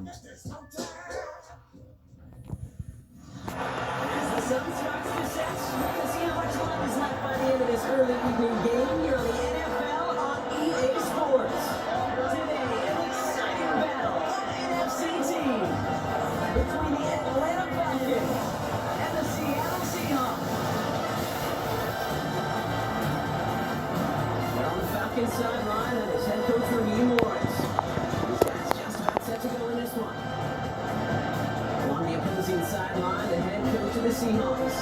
The sun starts to set. We'll see how much love is left by the end of this early evening game here on the NFL on EA Sports. Today, an exciting battle of NFC teams between the Atlanta Falcons and the Seattle Seahawks. And on the Falcons sideline, that is head coach Raheem Morris. These guys just about set to go in this one. On the opposing sideline, the head coach of the Seahawks.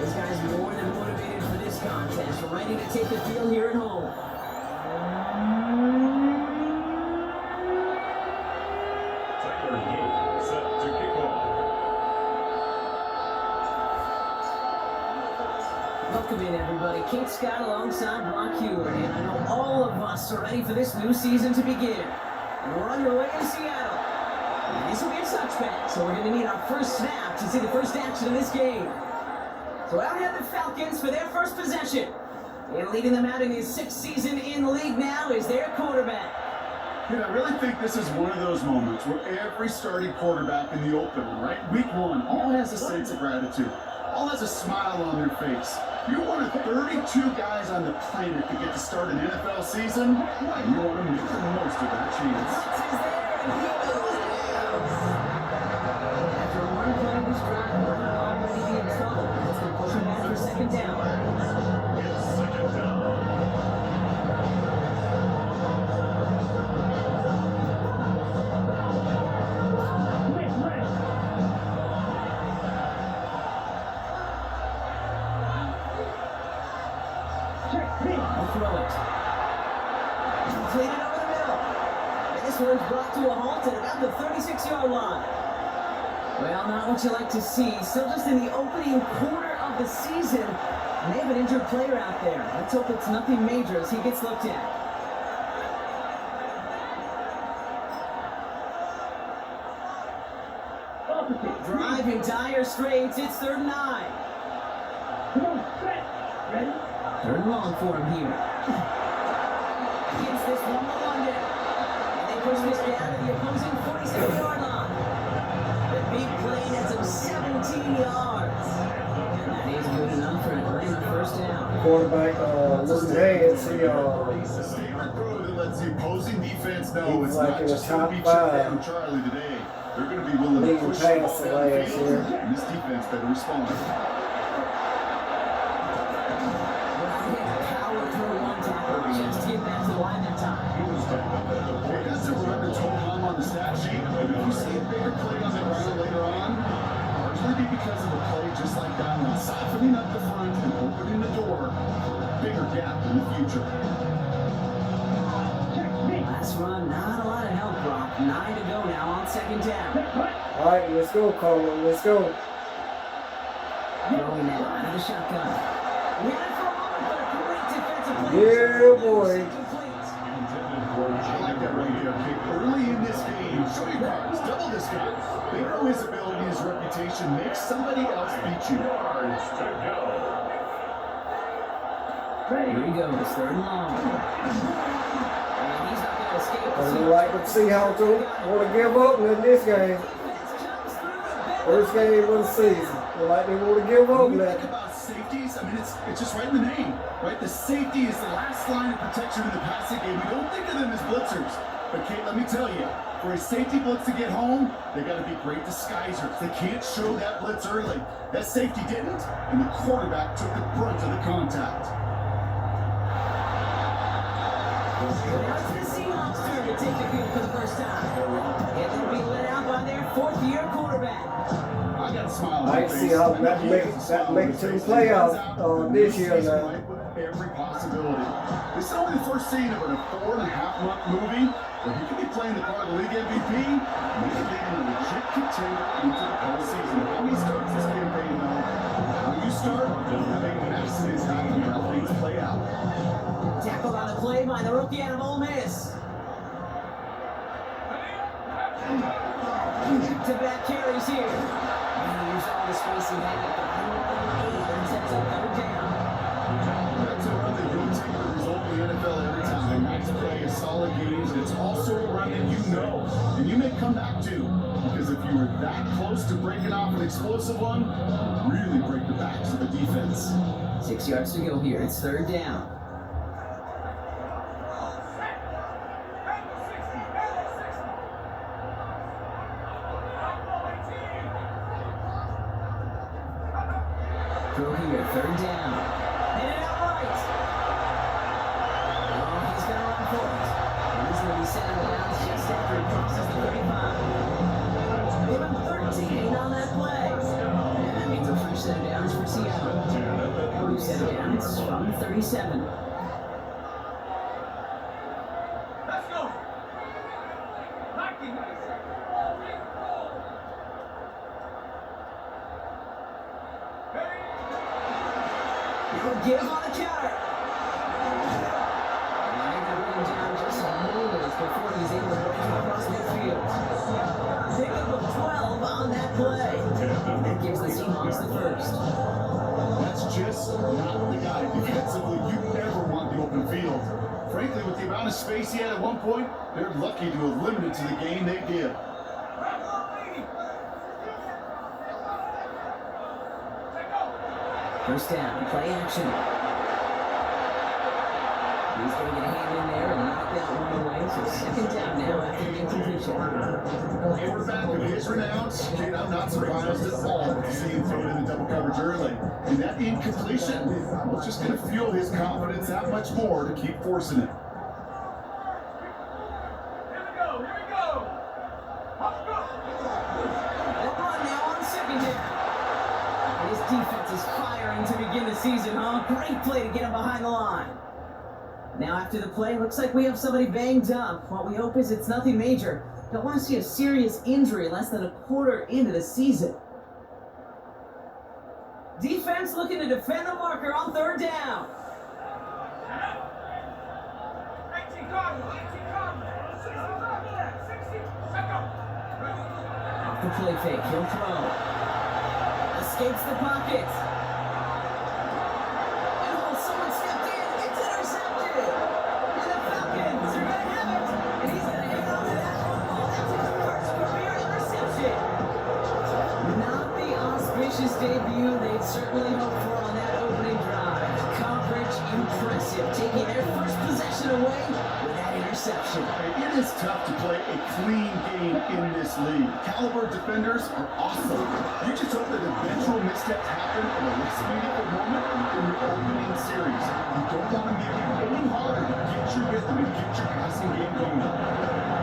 This guy's more than motivated for this contest, ready to take the field here at home. Tyler Hill set to kick off. Welcome in, everybody. Kate Scott alongside Brock Heward, and I know all of us are ready for this new season to begin. And we're underway in Seattle. And this will be a touchback, so we're going to need our first snap to see the first action of this game. So out have the Falcons for their first possession. And leading them out in his sixth season in the league now is their quarterback. I really think this is one of those moments where every starting quarterback in the opener, right? Week one, all has a sense of gratitude. All has a smile on their face. You're one of 32 guys on the planet that get to start an NFL season, and you want to make the most of that chance. Is there, and he goes. After one play of this drive, we're not already be in trouble. It's going to push him back for second down. It's second down. I'll throw it. Completed over the middle. And this one's brought to a halt at about the 36-yard line. Well, not what you like to see. Still just in the opening quarter of the season. And they have an injured player out there. Let's hope it's nothing major as he gets looked at. Driving dire straits. It's 3rd and 9. Ready? 3rd and long for him here. Gets this one to London. And they push this down to the opposing 47-yard line. The big play nets him 17 yards. And that is good enough for a first down. Quarterback, looking ahead, see, It's a statement throw that lets the opposing defense know He's it's like not in the just top going to be check five. down Charlie today. They're going to be willing to Leading push the ball pass down the last field, year. and this defense better respond. Power through one tackle. Just to get back to the line that time. They got some run to total on the stat sheet, but if you see a bigger play on the ground later on, largely be because of a play just like that one, softening up the front and opening the door for a bigger gap in the future. Last run, not a lot of help, Brock. 9 to go now on 2nd down. all right, let's go, Coleman, let's go. Throwing now out of the shotgun. We had it for a moment, but a great defensive play. Yeah, boy. Complete. I like that right there, Kick. Early in this game, show your cards, double this guy. They know his ability, his reputation makes somebody else beat you. Yards to go. Here he goes, 3rd and long. And he's not going to escape. I look like the Seahawks don't want to give up in this game. First game of the season. Look like they want to give up When you think now. about safeties, I mean, it's just right in the name, right? The safety is the last line of protection in the passing game. We don't think of them as blitzers. But Kate, let me tell you, for a safety blitz to get home, they got to be great disguisers. They can't show that blitz early. That safety didn't, and the quarterback took the brunt of the contact. Now it's the Seahawks' turn to take the field for the first time. And they'll be led out by their 4th-year quarterback. I got a smile on I my can face. see how that make it to the playoffs this year now. Right with every possibility. This is only the first scene of a 4.5-month movie where he could be playing the part of the league MVP, maybe being a legit contender into the postseason. How he starts this campaign, though, how you start, having messes happen here, how things play out. Tackled on the play by the rookie out of Ole Miss. Back-to-back carries here. And here's all the space he had at the 8 and sets up 3rd down. That's a run that you'll take the result in the NFL every time. Nice play, a solid game, and it's also a run that you know and you may come back to. Because if you were that close to breaking off an explosive one, really break the backs of the defense. 6 yards to go here. It's third down. Throw here, third down. Hit it out right. Oh, he's going to run for it. He's going to be set out of bounds just after he crosses the 35. Give him 13 on that play. And that means a fresh set of downs for Seattle. New set of downs from 37. Let's go. He'll give on the counter. And they're running down just moments before he's able to break across midfield. Pick up of 12 on that play. And that gives the Seahawks the first. That's just not the guy defensively you ever want the open field. Frankly, with the amount of space he had at one point, they're lucky to have limited to the game they did. First down, play action. He's going to get a hand in there and knock that one away. So second down now after the incompletion. Quarterback of his renown, kid, I'm not surprised at all to see him throw it in the double coverage early. And that incompletion was just going to fuel his confidence that much more to keep forcing it. Defense is firing to begin the season, huh? Great play to get him behind the line. Now after the play, looks like we have somebody banged up. What we hope is it's nothing major. Don't want to see a serious injury less than a quarter into the season. Defense looking to defend the marker on third down. Off the play fake, he'll throw. Escapes the pocket. And oh, someone stepped in. It's intercepted. And the Falcons are going to have it. And he's going to hang on to that football. That's his first career interception. Not the auspicious debut they'd certainly hoped for on that opening drive. Coverage impressive, taking their first possession away with that interception. It is tough to play a clean game in this league. Caliber defenders are awesome. You just hope that eventual missteps happen at a less meaningful moment in your opening series. You don't want to make it any harder to get your rhythm and get your passing game going.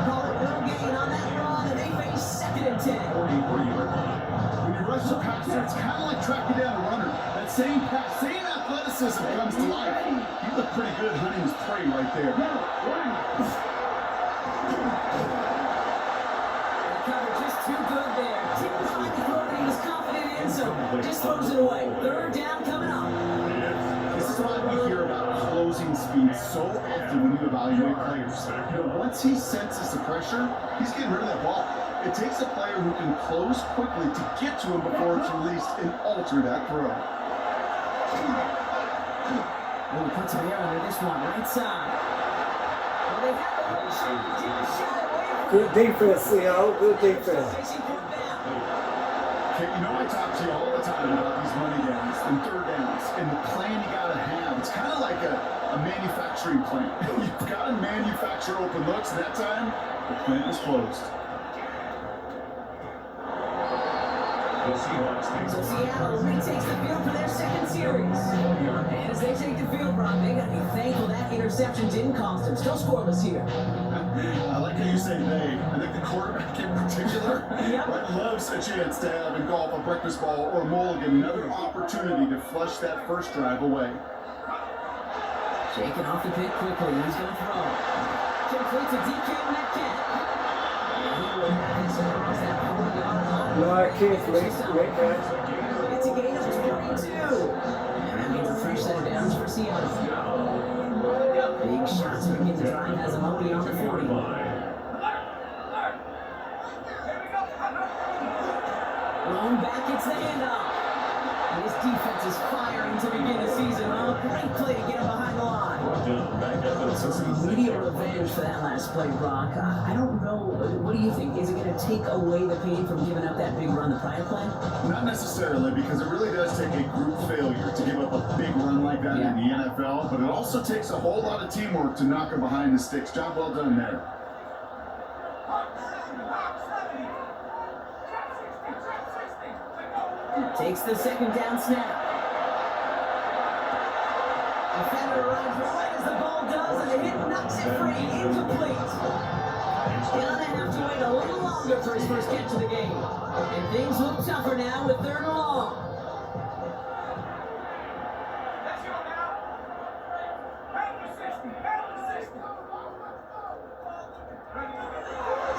Call it no gain on that run, and they face second and 10. When you rush the passer, it's kind of like tracking down a runner. That same pass, same athleticism comes to life. You look pretty good hunting his prey right there. Coverage is too good there. Didn't find the throw that he was confident in, so just throws it away. Third down coming up. This is why we hear about closing speed so often when you evaluate players. You know, once he senses the pressure, he's getting rid of that ball. It takes a player who can close quickly to get to him before it's released and alter that throw. Oh, he puts him here under this one, right side. Well, they have the one shot. Didn't shot it away from Good defense, Seattle. Good defense. Okay, you know I talk to you all the time about these money downs and third downs and the plan you got to have. It's kind of like a manufacturing plant. You've got to manufacture open looks. That time, the plant is closed. So Seattle retakes the field for their second series. And as they take the field, Brock, they got to be thankful that interception didn't cost them. Still scoreless here. I like how you say they. I think the quarterback in particular loves a chance to have in golf a breakfast ball or a mulligan, another opportunity to flush that first drive away. Shaking off the pick quickly. He's going to throw. Complete to DK Metcalf. And he will have this across that 40-yard line. No, I can't make that. It's a gain of 22. And that means a fresh set of downs for Seattle. Big shots to begin the drive has him only on the 40. Blown back, it's the handoff. And his defense is firing to begin the season. Oh, great play to get him behind the line. So some immediate revenge for that last play, Brock. I don't know. What do you think? take away the pain from giving up that big run the prior play? Not necessarily, because it really does take a group failure to give up a big run like that in the NFL, but it also takes a whole lot of teamwork to knock them behind the sticks. Job well done there. Takes the second down snap. Defender runs right as the ball does, and the hit knocks it free. Incomplete. Gonna have to wait a little longer for his first catch of the game. And things look tougher now with 3rd and long.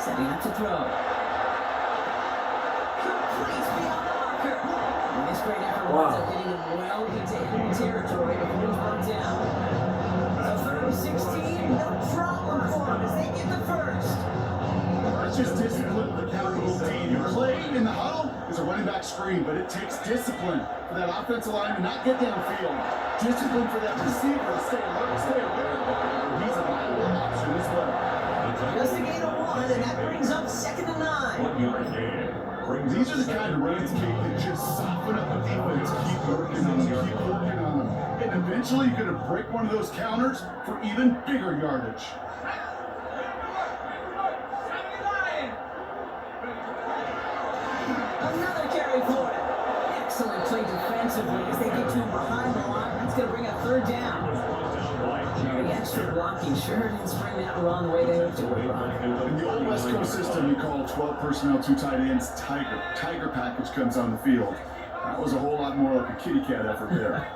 Setting up to throw. Complete beyond the marker. And this great effort winds up getting him well into enemy territory before he's brought down. So 3rd and 16, no problem for him as they get the first. It's just discipline with a capital D. Your play in the huddle is a running back screen, but it takes discipline for that offensive line to not get downfield. Discipline for that receiver to stay alert, stay aware. He's a viable option as well. Just a gain of 1, and that brings up 2nd and 9. These are the kind of runs, Kate, that just soften up the defense. Keep working on them, keep working on them. And eventually you're going to break one of those counters for even bigger yardage. Another carry for it. Excellent play defensively as they get to him behind the line. That's going to bring up 3rd down. The extra blocking sure didn't spring that run the way they hoped it would run. In the old West Coast system, you call 12 personnel, 2 tight ends, Tiger. Tiger package comes on the field. That was a whole lot more like a kitty cat effort there.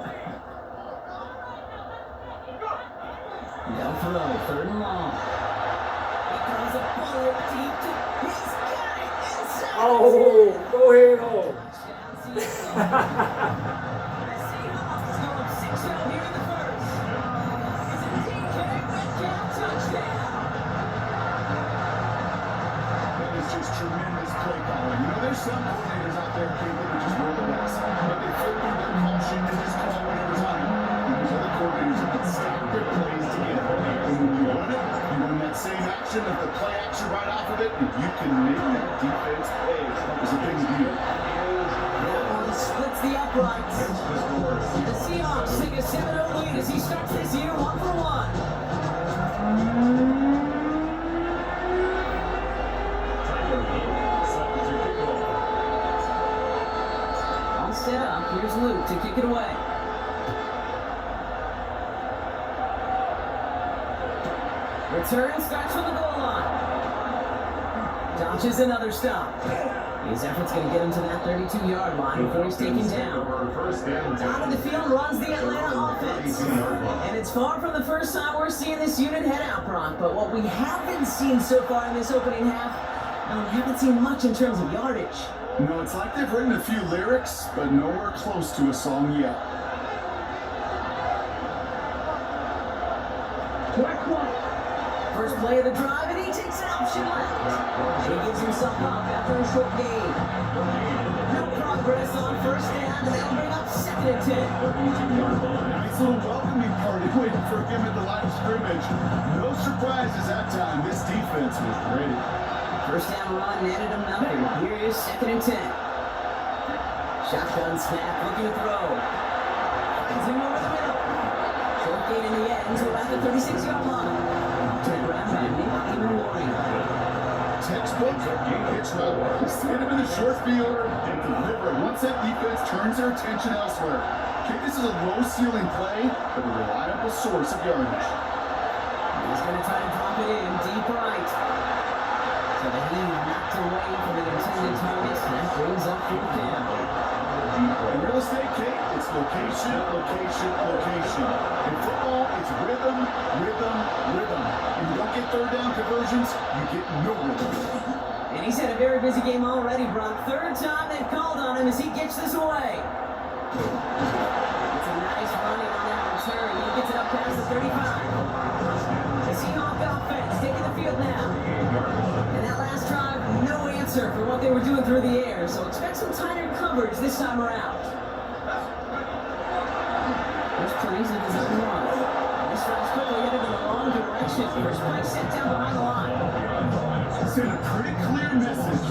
They'll throw, 3rd and long. He throws a bullet deep to... He's got it inside! Oh, go ahead on. The Seahawks go up 6-0 here in the first. It's a DK Metcalf touchdown. That is just tremendous play calling. You know, there's some coordinators out there, Kate, that are just roll the dice. But they flip through their call sheet and just call whatever's on it. And there's other coordinators that can stack their plays together. And when you run it, you run that same action of the play action right off of it, and you can make that defense pay. There's a thing to do. Splits the uprights. The Seahawks take a 7-0 lead as he starts this year 1 for 1. All set up. Here's Luke to kick it away. Return starts from the goal line. Dodges another stop. His effort's going to get him to that 32-yard line before he's taken down. Out of the field runs the Atlanta offense. And it's far from the first time we're seeing this unit head out, Brock. But what we haven't seen so far in this opening half, we haven't seen much in terms of yardage. No, it's like they've written a few lyrics, but nowhere close to a song yet. First play of the drive, and he takes an option left. He gives himself up after a short gain. No progress on first down, and they'll bring up 2nd and 10. Nice little welcoming party waiting for him at the line of scrimmage. No surprises that time. This defense was ready. First down run netted him nothing. Here is 2nd and 10. Shotgun snap, looking to throw. He's in over the middle. Short gain in the end to about the 36-yard line. Textbook pitch route. Stand him in the short field and deliver it. Once that defense turns their attention elsewhere. Okay, this is a low ceiling play, but a reliable source of yardage. He's going to try to drop it in deep right. So that he knocked away from the intended target. That brings up 4th down. In real estate, Kate, it's location, location, location. In football, it's rhythm, rhythm, rhythm. If you don't get 3rd down conversions, you get no rhythm. And he's had a very busy game already, Brock. 3rd time they've called on him as he gets this away. It's a nice running on that return. He gets it up past the 35. The Seahawk offense taking the field now. And that last drive, no answer for what they were doing through the air. So expect some tighter coverage this time around. There's plays in his own run. This drive's quickly headed in the wrong direction. First play set down behind the line. Send a pretty clear message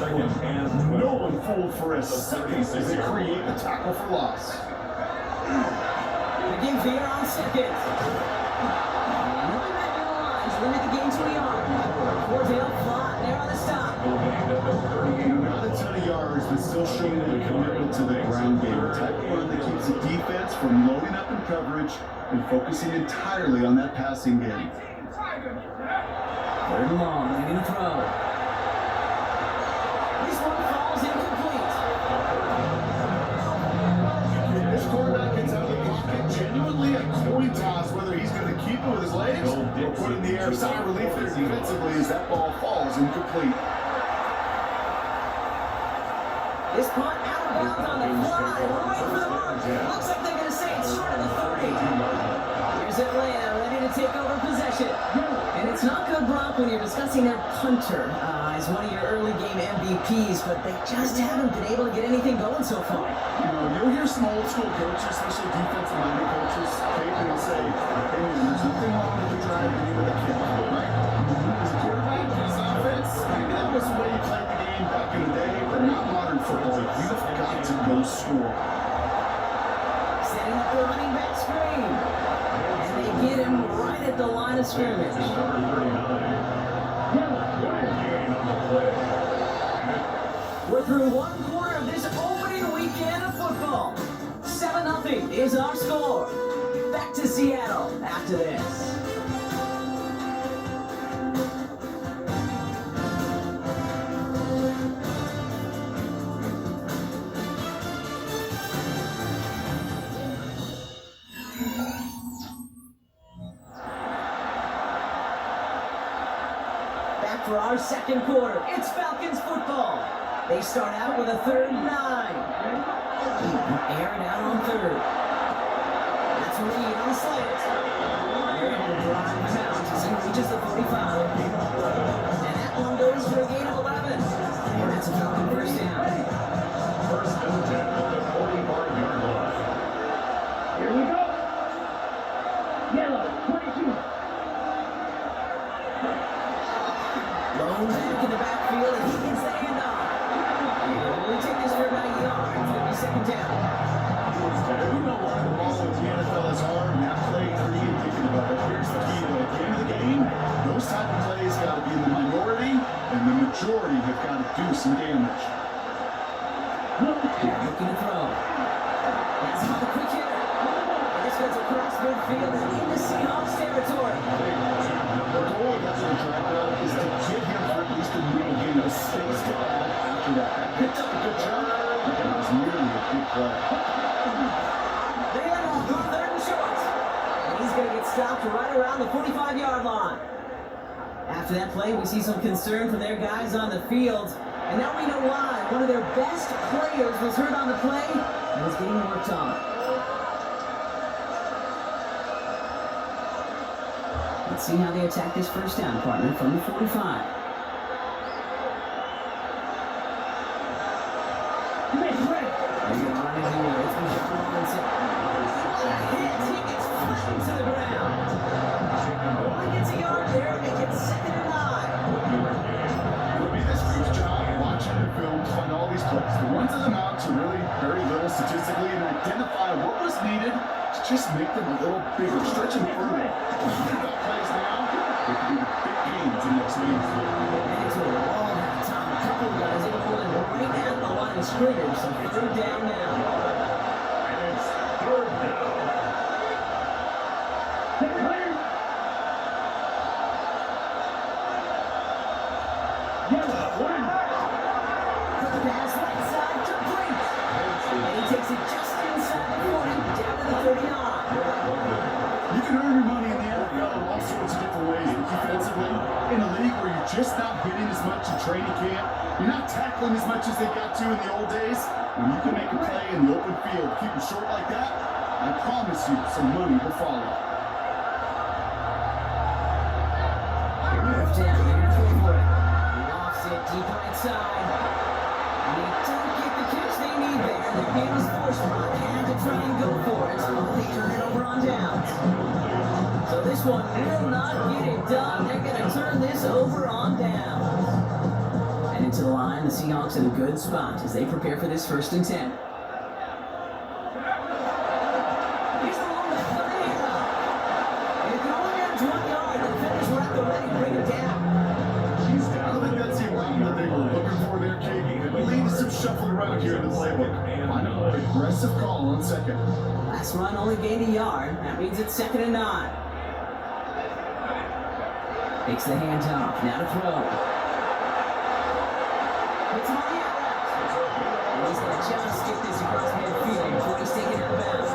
Second and 12. No one fooled for a second as they create the tackle for loss. The game's here on second. Moving back to the lines, limit the game to a yard. Cordell flat there on the stop. Not a ton of yards, but still showing their commitment to the ground game. The type of run that keeps the defense from loading up in coverage and focusing entirely on that passing game. Third and long, ready to throw. This one falls incomplete. This quarterback gets out of the pocket, genuinely a coin toss whether he's going to keep it with his legs or put it in the air. Sigh of relief there defensively as that ball falls incomplete. This punt out of bounds on the fly, right for the mark. Looks like they're going to say it's short of the 30. Here's Atlanta ready to take over possession. And it's not good, Brock, when you're discussing their punter as one of your early game MVPs, but they just haven't been able to get anything going so far. You know, you'll hear some old school coaches, especially defensive minded coaches, and they'll say, hey man, there's nothing wrong with the drive to with a kick, right? As a quarterback, as offense, maybe that was the way you played the game back in the day, but not modern football. You've got to go score. Setting up the running back screen. And they get him right at the line of scrimmage. We're through one quarter of this opening weekend of football. 7-0 is our score. Back to Seattle after this. Back for our second quarter. It's Falcons football. They start out with a 3rd and 9. Air it out on 3rd. That's Reed on the slant. They're able to drive him out as he reaches the 45. And that one goes for a gain of 11. And that's a Falcon first down. First and 10 at the 45-yard line. Here we go. Yellow, 22. Lone back in the backfield, and he gets the handoff. And we take this for about a yard. It's going to be second down. We know why the ball with the NFL is hard, and that play you're thinking about. But here's the key, though. At the end of the game, those type of plays got to be in the minority, and the majority have got to do some damage. Looking to throw. That's another quick hitter. And this goes across midfield and into Seahawks territory. The goal of that little drag route is to get him for at least a middle gain of space to add after that. Picked up a good jump, but that was nearly a big play. They let off on 3rd and short. And he's going to get stopped right around the 45-yard line. After that play, we see some concern from their guys on the field. And now we know why. One of their best players was hurt on the play and is getting worked on. Let's see how they attack this first down, partner, from the 45. They're going to run it here. It's Bishop Robinson. What a hit. He gets flattened to the ground. Only gets a yard there to make it 2nd and 9. It'll be this group's job watching the film to find all these plays. The ones that amount to really very little statistically and identify what was needed to just make them a little bigger, stretch them further. Plays now, it could be the big games in next week. And it's a long halftime. A couple of guys able to pull in right at the line of scrimmage. So 3rd down now. And it's 3rd down. Yellow, 1. Pass right side, complete. And he takes it just inside the 40, down to the 39. You can earn your money in the NFL in all sorts of different ways, but defensively, in a league where you're just not hitting as much in training camp, you're not tackling as much as they got to in the old days, when you can make a play in the open field, keep it short like that, I promise you some money will follow. Left down, they're going to go for it. He lofts it deep right side. And they don't get the catch they need there. Their game was forced. Ron had to try and go for it. They turn it over on downs. So this one will not get it done. They're going to turn this over on downs. And until to the line. The Seahawks in a good spot as they prepare for this 1st and 10. Here's the one that play. And it can only get 1 yard. The defenders were at the ready to bring it down. I don't think that's the amount that they were looking for there, KD. We needed some shuffling around here in the playbook. Find an aggressive call on 2nd. Last run only gained a yard. That means it's 2nd and 9. Takes the handoff. Now to throw. Hits him on the outlet. And he's going to just get this across midfield before he's taken out of bounds.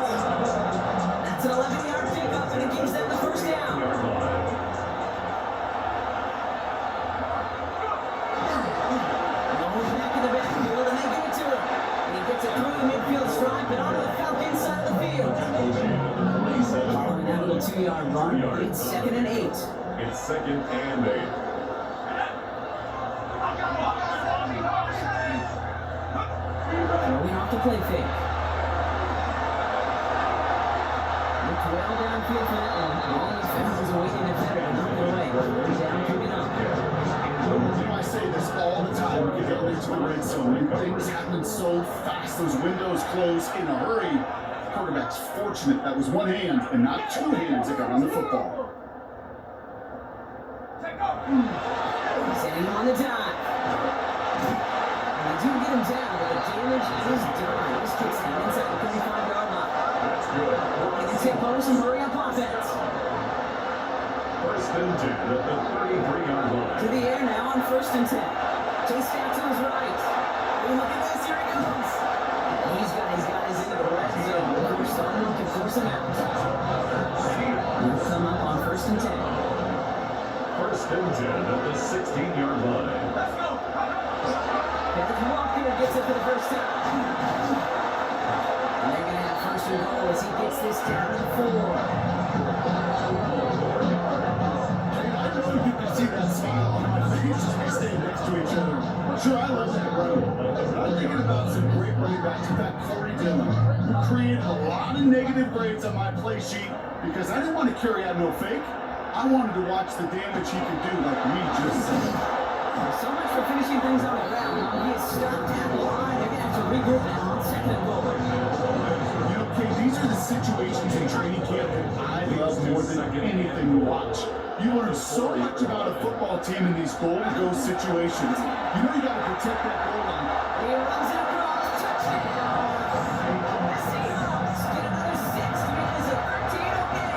That's an 11-yard pickup, and it gives them the 1st down. Rolling back in the backfield, and they give it to him. And he gets it through the midfield stripe and onto the Falcons side of the field. Following that little 2-yard run, it's 2nd and 8. It's 2nd and 8. Throwing off the play fake. Looked well downfield for that one. All these fences are waiting defender to knock it away. Third down coming up. You know, I say this all the time. We get down into the red zone, and things happen so fast. Those windows close in a hurry. Quarterback's fortunate that was one hand and not two hands that got on the football. Setting him on the dive. And they do get him down, but the damage is done. This kicks him inside the 35-yard line. That's good. They can take on some hurry up offense. 1st and 10 at the 33-yard line. To the air now on 1st and 10. Chase out to his right. Oh, look at this, here he comes. And he's got his guys into the red zone. Force someone can force him out. He'll come up on 1st and 10. 1st and 10 at the 16-yard line. Kenneth Walker gets it for the 1st time. And they're going to have 1st and goal as he gets this down to 4. I don't know if you can see that smile on my face as we stay next to each other. Sure, I love that run. But I'm thinking about some great running backs. In fact, Corey Dillon, who created a lot of negative grades on my play sheet because I didn't want to carry out no fake. I wanted to watch the damage he could do like we just said. So much for finishing things on the ground. He is stopped at the line. They're going to have to regroup now on 2nd and goal. You know, Kate, these are the situations in training camp that I love more than anything to watch. You learn so much about a football team in these goal-to-go situations. You know you got to protect that goal line. He runs it across. Touchdown. The Seahawks get another 6 to make this a 13-0 game.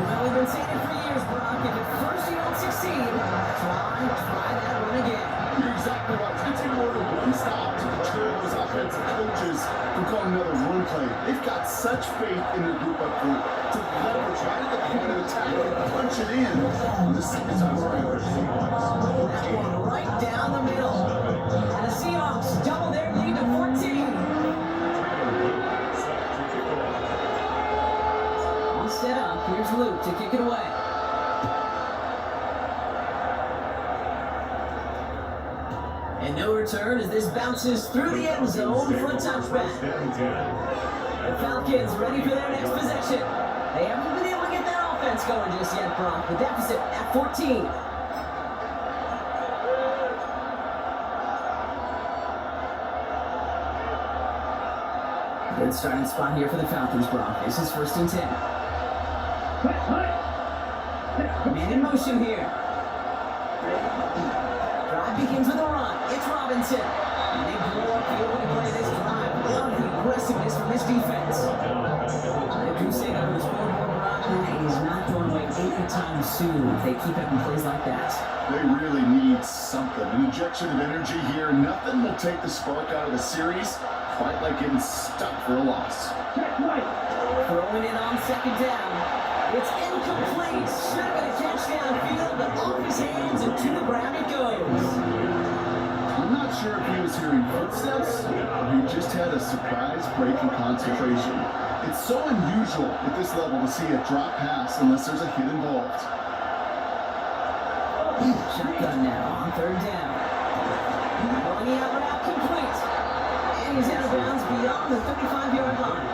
Well, we've been saying it for years, Brock. If at first you don't succeed, try that run again. You're exactly right. It's going to take more than one stop to deter those offensive coaches from calling another run play. They've got such faith in their group up front to leverage right at the point of attack and punch it in on the 2nd time around. That one right down the middle. And the Seahawks double their lead to 14. All set up. Here's Luke to kick it away. And no return as this bounces through the end zone for a touchback. The Falcons ready for their next possession. They haven't been able to get that offense going just yet, Brock. The deficit at 14. Good starting spot here for the Falcons, Brock. This is 1st and 10. Man in motion here. Drive begins with a run. It's Robinson. And they blow up the opening play this drive. Love the aggressiveness from this defense. The Crusader was scoreboard, Brock. He's not going away anytime soon if they keep having plays like that. They really need something. An injection of energy here. Nothing will take the spark out of the series quite like getting stuck for a loss. Throwing it on 2nd down. It's incomplete. Should have been a catch downfield, but off his hands and to the ground it goes. I'm not sure if he was hearing footsteps or he just had a surprise break in concentration. It's so unusual at this level to see a drop pass unless there's a hit involved. Shotgun now on 3rd down. Going out route complete. And he's out of bounds beyond the 35-yard line.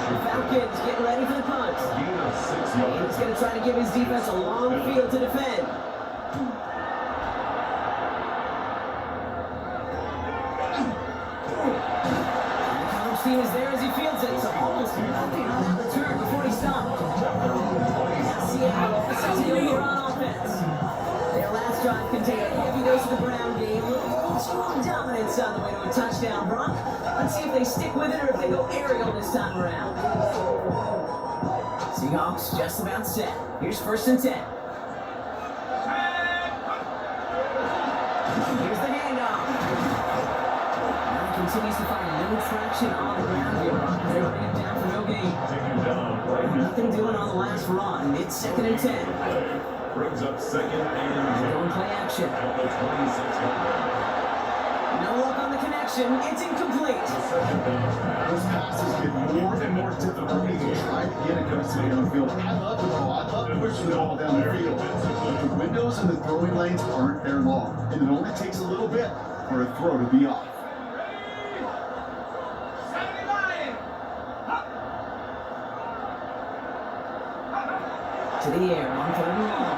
The Falcons getting ready for the punt. He's going to try to give his defense a long field to defend. is there as he fields it. So almost nothing on that return before he stopped. Seattle sets it over on offense. Their last drive contained a heavy dose of the Brown game. Strong dominance on the way to a touchdown, Brock. Let's see if they stick with it or if they go aerial this time around. Seahawks just about set. Here's 1st and 10. Here's the handoff. Now he continues to find no traction on the ground here. They're running him down for no gain. Nothing doing on the last run. It's 2nd and 10. Brings up 2nd and Going play action. at the 26-yard line. No luck on the connection. It's incomplete. Those passes get more and more difficult as you try to get it down the field. I love the ball. I love pushing the ball down the field. But the windows and the throwing lanes aren't there long. And it only takes a little bit for a throw to be off. To the air on 3rd and long.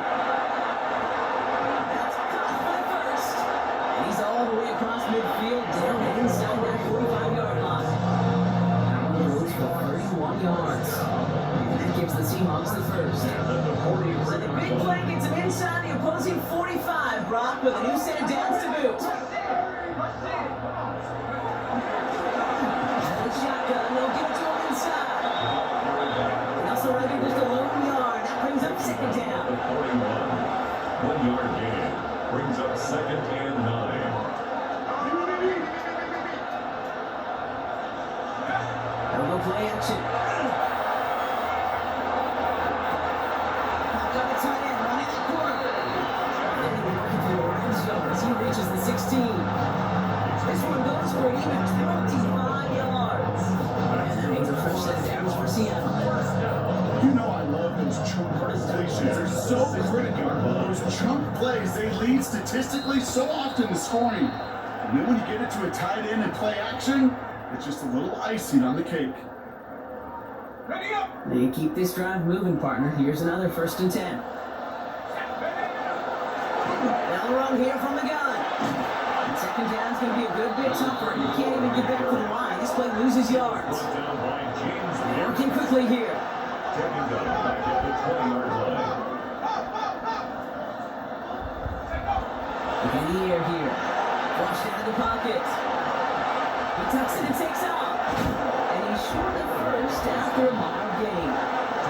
That's caught for the first. And he's all the way across midfield down inside that 45-yard line. Now he goes for 31 yards. And that gives the Seahawks the first. So the big play gets him inside the opposing 45, Brock, with a new set of downs to boot. Shotgun, they'll give it to him inside. Nelson Reagan just a lone yard. That brings up 2nd down. 1-yard gain. Brings up 2nd and 9. They'll go play action. Got the tight end running that corner. And then he's working through the red zone as he reaches the 16. This one goes for an even 25 yards. And that means a fresh set of downs for Seattle. You know I love those chunk completions. They're so critical. Those chunk plays, they lead statistically so often to scoring. And then when you get it to a tight end and play action, it's just a little icing on the cake. They keep this drive moving, partner. Here's another 1st and 10. Now the run here from the gun. And 2nd down's going to be a good bit tougher. You can't even get back to the line. This play loses yards. Brought down by James Ward. Working quickly here. Taking down back at the 20-yard line. Look in the air here. Flushed out of the pocket. He tucks it and takes off. And he's short of first after a mild gain.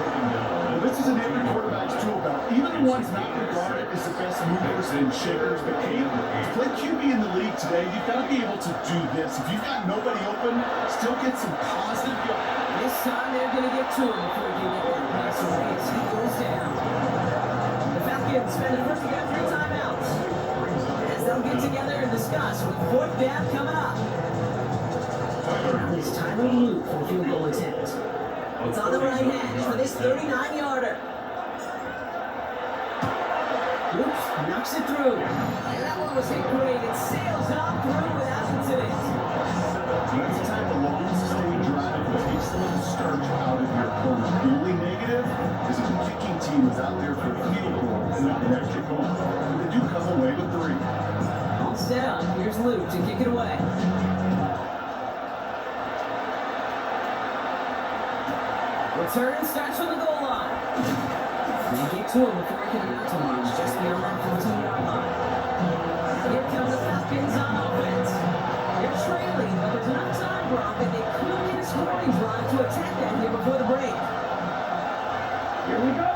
Taking down. Well, this is an every quarterback's tool belt. Even the ones not regarded as the best movers and shakers. But Kate, to play QB in the league today, you've got to be able to do this. If you've got nobody open, still get some positive yards. This time they're going to get to him before he can get that pass away as he goes down. The Falcons spend the first half 3 timeouts as they'll get together and discuss with 4th down coming up. Now it's Tyler Luke for the field goal attempt. It's on the right edge for this 39-yarder. Luke knocks it through. And that one was hit great. It sails on through without incident. That's the type of long, sustained drive that takes the little starch out of your opponent. The only negative is if the kicking team is out there for a field goal and not an extra point. But they do come away with 3. All set up. Here's Luke to kick it away. Return starts from the goal line. They get to him before he can amount to much, just beyond that 15-yard line. Here come the Falcons on offense. They're trailing, but there's enough time, Brock, that they could get a scoring drive to attack that here before the break. Here we go.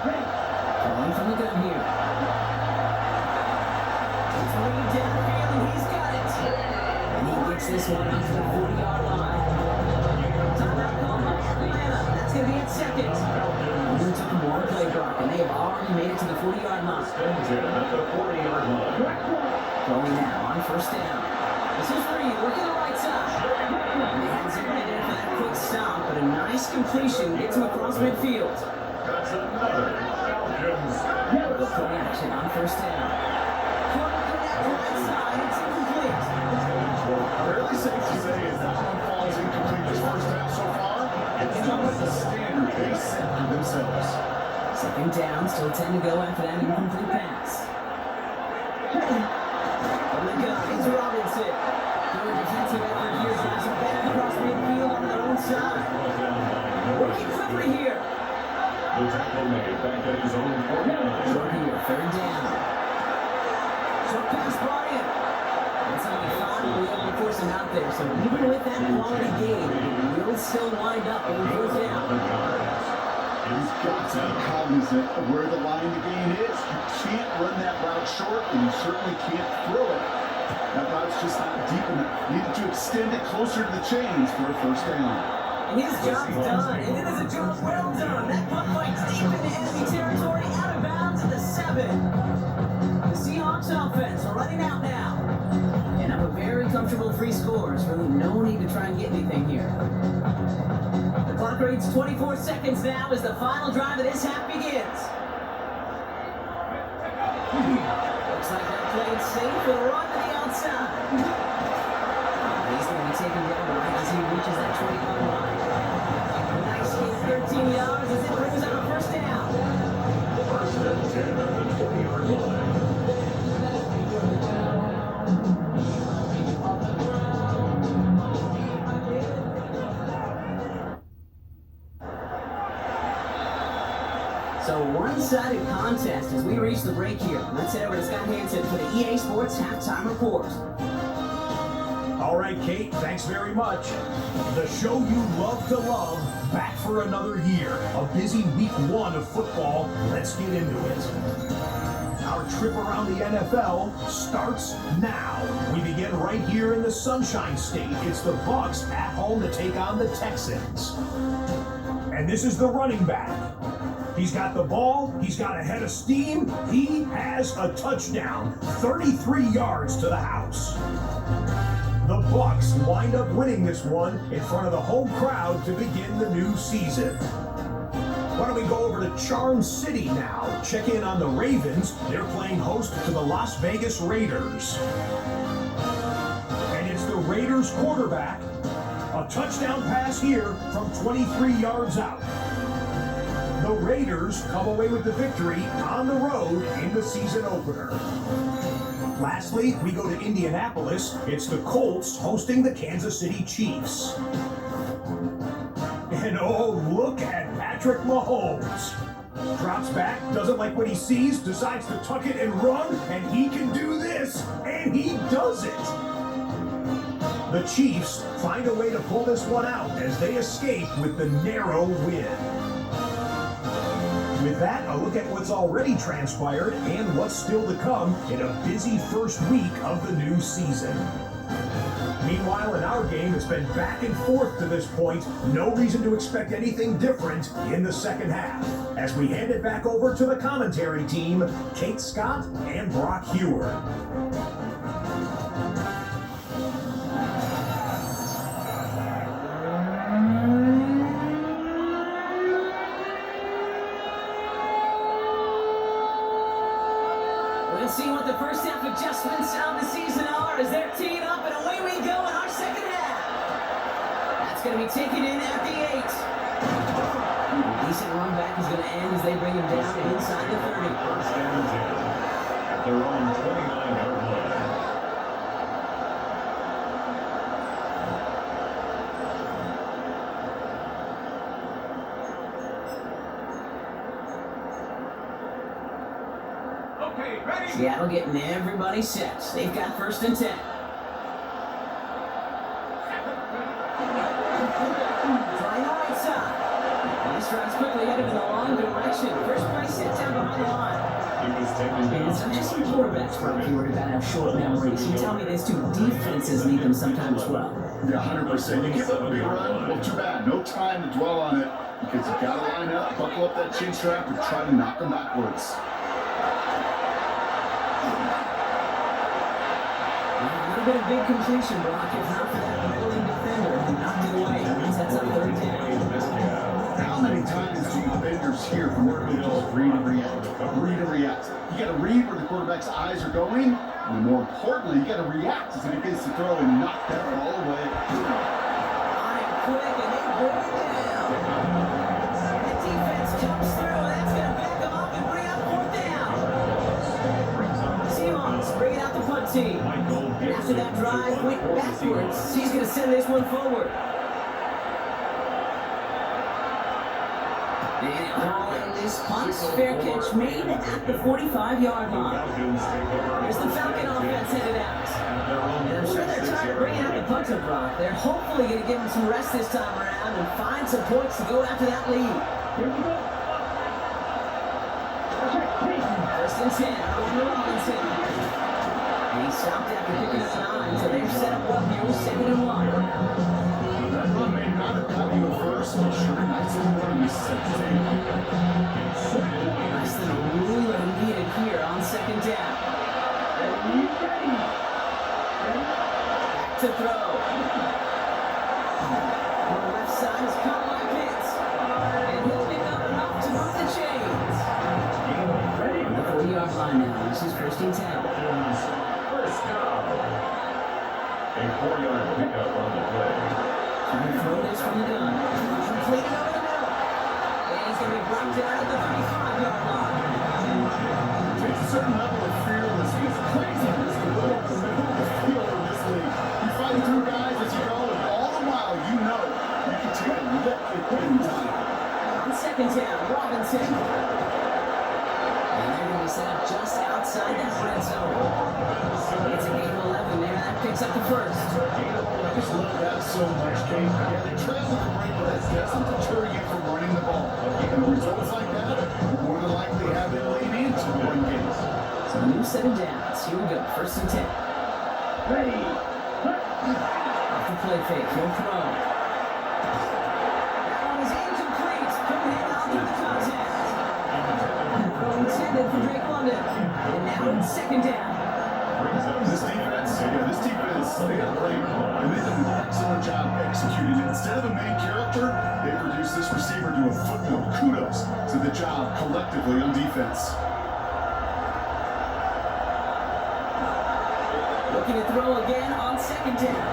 Ready. Calling from the gun here. It's way downfield, and he's got it. And he gets this one out to the 40-yard line. Timeout called by Atlanta. That's going to be at 2nd. We're taking more play, Brock, and they have already made it to the 40-yard line. At the 40-yard line. Going now on 1st down. This is Reed working the right side. And they had zero in for that quick stop, but a nice completion gets him across midfield. That's another Falcons. The play action on 1st down. Quarter connect right side. It's incomplete. Fairly safe to say is that one falls incomplete this first half so far. It's not like the standard they set for themselves. 2nd down, still 10 to go after that incomplete pass. From the gun, it's Robinson. Good defensive effort here, drives it back across midfield on their own side. Brought down by Working quickly here. the tackle made back at his own 49. Short here, third down. Short pass brought in. That's how we finally able to force him out there. So even with that quality game, it will still wind up on fourth down. He's got to be cognizant of where the line to gain is. You can't run that route short, and you certainly can't throw it. That route's just not deep enough. Needed to extend it closer to the chains for a first down. And his job's done, and it is a job well done. That punt finds deep into enemy territory, out of bounds at the 7. The Seahawks offense running out now. And up a very comfortable 3 scores. Really no need to try and get anything here. The clock reads 24 seconds now as the final drive of this half begins. Looks like that played safe with a run to the outside. He's going to be taken down right as he reaches that 20-yard line. Nice hit, 13 yards as it brings out a first down. First and 10 at the 20-yard line. So one-sided contest as we reach the break here. Let's head over to Scott Hansen for the EA Sports Halftime Report. All right, Kate, thanks very much. The show you love to love, back for another year. A busy week 1 of football. Let's get into it. Our trip around the NFL starts now. We begin right here in the Sunshine State. It's the Bucs at home to take on the Texans. And this is the running back. He's got the ball, he's got a head of steam, he has a touchdown, 33 yards to the house. The Bucs wind up winning this one in front of the home crowd to begin the new season. Why don't we go over to Charm City now, check in on the Ravens. They're playing host to the Las Vegas Raiders. And it's the Raiders quarterback, a touchdown pass here from 23 yards out. The Raiders come away with the victory on the road in the season opener. Lastly, we go to Indianapolis. It's the Colts hosting the Kansas City Chiefs. And oh, look at Patrick Mahomes. Drops back, doesn't like what he sees, decides to tuck it and run, and he can do this, and he does it. The Chiefs find a way to pull this one out as they escape with the narrow win. With that, a look at what's already transpired and what's still to come in a busy first week of the new season. Meanwhile, in our game, it's been back and forth to this point. No reason to expect anything different in the second half. As we hand it back over to the commentary team, Kate Scott and Brock Hewer. We'll see what the first half adjustments of the season are as they're teeing up, and away we go in our second half. That's going to be taken in at the 8. A decent run back is going to end as they bring him down inside the 30. First and 10 at their own 29-yard line. Seattle getting everybody set. They've got first and 10. Trying the right side. He strides quickly headed in the wrong direction. First play set down behind the line. He was taken down. And some just some quarterbacks from here that have short memories. You tell me this too. Defenses need them sometimes as well. Yeah, 100%. You give up a big run, well, too bad. No time to dwell on it because you got to line up, buckle up that chin strap, and try to knock them backwards. A bit of big completion, Brock, if not for that middling defender who knocked it away. That's up third down. How many times do defenders hear from their coaches read and react? Read and react. You got to read where the quarterback's eyes are going, and more importantly, you got to react as he begins to throw and knock that ball away. On it quick, and they bring it down. The defense comes through. That's going to back them up and bring up fourth down. Seahawks bringing out the punt team. after that drive went backwards, he's going to send this one forward. And calling this punt, fair catch made at the 45-yard line. Here's the Falcon offense headed out. And I'm sure they're tired of bringing out the punter, Brock. They're hopefully going to give him some rest this time around and find some points to go after that lead. Here we go. First and 10, over Robinson. He stopped after picking up 9, so they're set up well here with 2nd and 1. That run may not have gotten you a first, but sure, nice little run you set the table. Nice little ruler needed here on 2nd down. Back to throw. On the left side is caught by Pitts. And he'll pick up enough to move the chains. On the 40-yard line now. This is 1st and 10. First down. A 4-yard pickup on the play. Trying to throw this from the gun. Completed over the middle. And he's going to be brought down at the 35-yard line. Takes a certain level of fearlessness. It's crazy just to look at the middle of the field in this league. You find through guys as you go, and all the while you know you can take a lick at any time. On 2nd down, Robinson. And they're going to be set up just outside that red zone. It's a game of 11 there. That picks up the first. I just love that so much, Kate. Yeah, they travel the right, but that doesn't deter you from running the ball. And results like that, you're more than likely have it lean into the run game. So new set of downs. Here we go. 1st and 10. Ready. After play fake, he'll throw. That one is incomplete. Couldn't hang on through the contact. Throw intended for Drake London. And now it's 2nd down. This defense, they got a play, and they did an excellent job executing it. Instead of a main character, they produced this receiver to a footnote. Kudos to the job collectively on defense. Looking to throw again on 2nd down.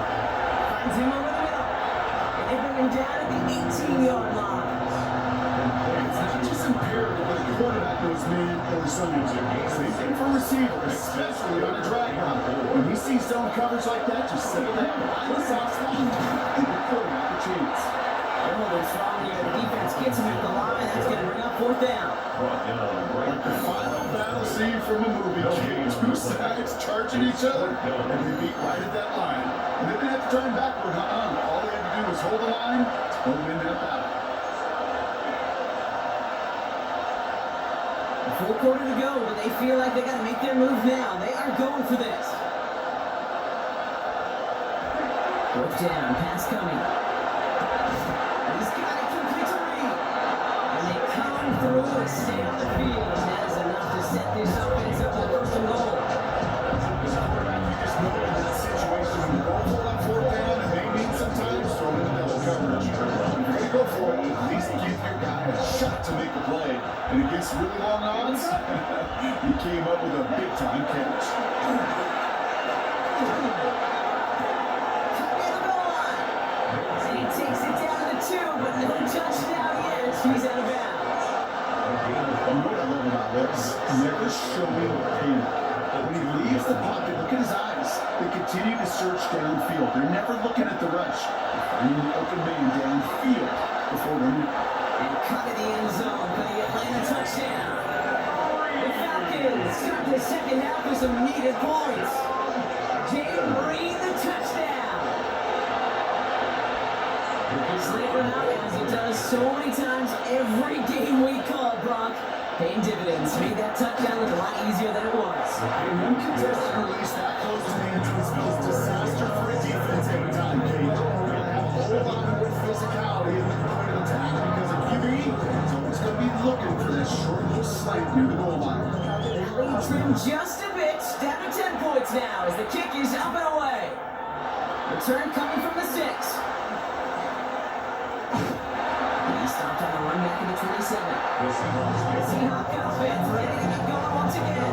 Finds him over the middle. And they bring him down at the 18-yard line. It's not just imperative that a quarterback knows man or zone. Same thing for a receiver, especially on a drag route. When he sees zone coverage like that, just settle down, line the soft spot, and the quarterback a chance. They're holding strong here. The defense gets him at the line. That's going to bring up 4th down. Like the final battle scene from a movie, two sides charging each other, and they meet right at that line. And they didn't have to turn backward, all they had to do was hold the line to win that battle. A full quarter to go, but they feel like they got to make their move now. They are going for this. 4th down, pass coming. He's got it complete to Reed. And they come through and stay on the field. That is enough to set this offense up for 1st and goal. As a quarterback, you just know in that situation when you go for it on 4th down, it may mean sometimes throwing in double coverage. If you're going to go for it, at least give your guy a shot to make the play. And against really long odds, he came up with a big-time catch. And he takes it down to the 2, but no touchdown yet. He's out of bounds. You know what I love about this? Never showing panic. When he leaves the pocket, look at his eyes. They continue to search downfield. They're never looking at the rush. They're finding the open man downfield before running. And cut in the end zone for the Atlanta touchdown. The Falcons start the 2nd half with some needed points. Jalen Reed, the touchdown. Slater out as it does so many times every game we call, Brock. Paying dividends made that touchdown look a lot easier than it was. An uncontested release that close to Manton spells disaster for a defense every time, Kate. You're going to have a whole lot more physicality at the point of attack because a QB is always going to be looking for that short little slant near the goal line. That lead trimmed just a bit, down to 10 points now as the kick is up and away. Return coming from the 6. He stopped on the run back in the 27. The Seahawk offense ready to get going once again.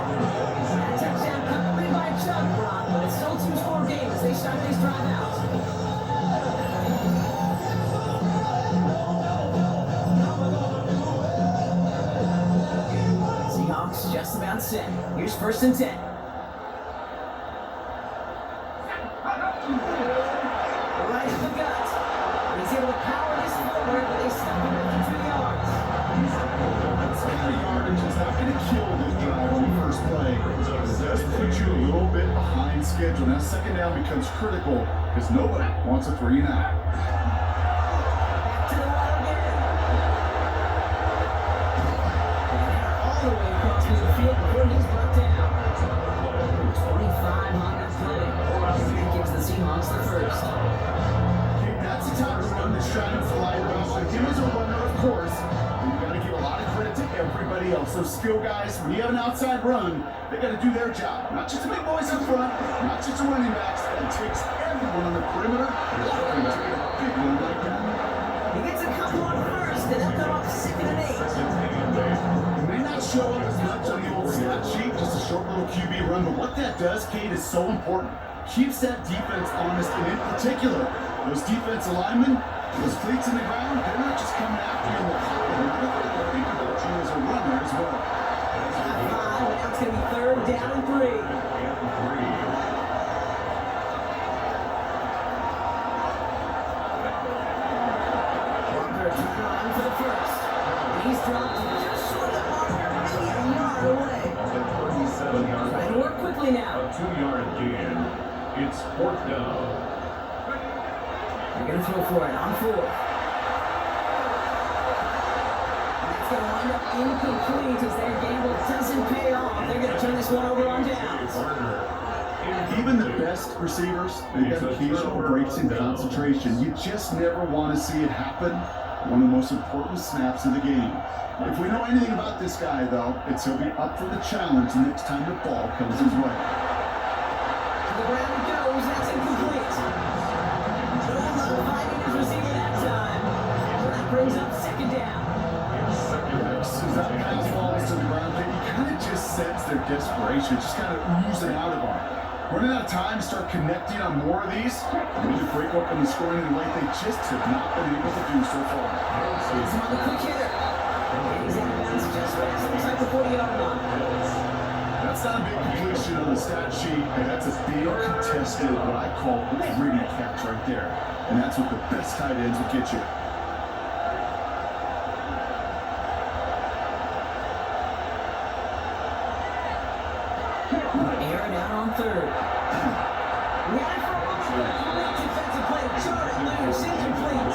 That touchdown accompanied by Chuck Brock, but it's still 2-score game as they start this drive out. Seahawks just about set. Here's 1st and 10. schedule. Now second down becomes critical because nobody wants a 3 and out. To the wall again. All the way across the field before he's brought down. 25 on that play. That gives the Seahawks the first. Okay, that's the time to run the Shining Fly well. And him as a runner, of course. And you got to give a lot of credit to everybody else. Those skill guys, when you have an outside run, they got to do their job. Not just the big boys up front, not just the running backs. It takes everyone on the perimeter to get a big one like that. He gets a couple on first, and they'll come up 2nd and 8. It may not show up as much on the old stat sheet, just a short little QB run, but what that does, Kate, is so important. Keeps that defense honest, and in particular, those defensive linemen, those cleats in the ground, they're not just coming after you in the pocket. They're thinking about you as a runner as well. Now it's going to be 3rd down and 3. Run for the first. And he's dropped just short of the marker, maybe a yard away. Trying to work quickly now. A 2-yard gain. It's 4th down. They're going to throw for it on 4th. And that's going to wind up incomplete as their gamble doesn't pay off. They're going to turn this one over on downs. Even the best receivers, they got occasional breaks in concentration. You just never want to see it happen. One of the most important snaps of the game. If we know anything about this guy, though, it's he'll be up for the challenge the next time the ball comes his way. To the ground it goes. That's incomplete. Joel Love finding his receiver that time. That brings up 2nd down. As that pass falls to the ground, you kind of just sense their desperation, just kind of oozing out of them. Running out of time, start connecting on more of these. Maybe to break open the scoring in a way they just have not been able to do so far. It's another quick hitter. And he's out of bounds just past inside the 40-yard line. That's not a big completion on the stat sheet, and that's a big contested, what I call gritty catch right there. And that's what the best tight ends will get you. Air it out on 3rd. Right for a moment. Defensive play. Jordan loose. Incomplete.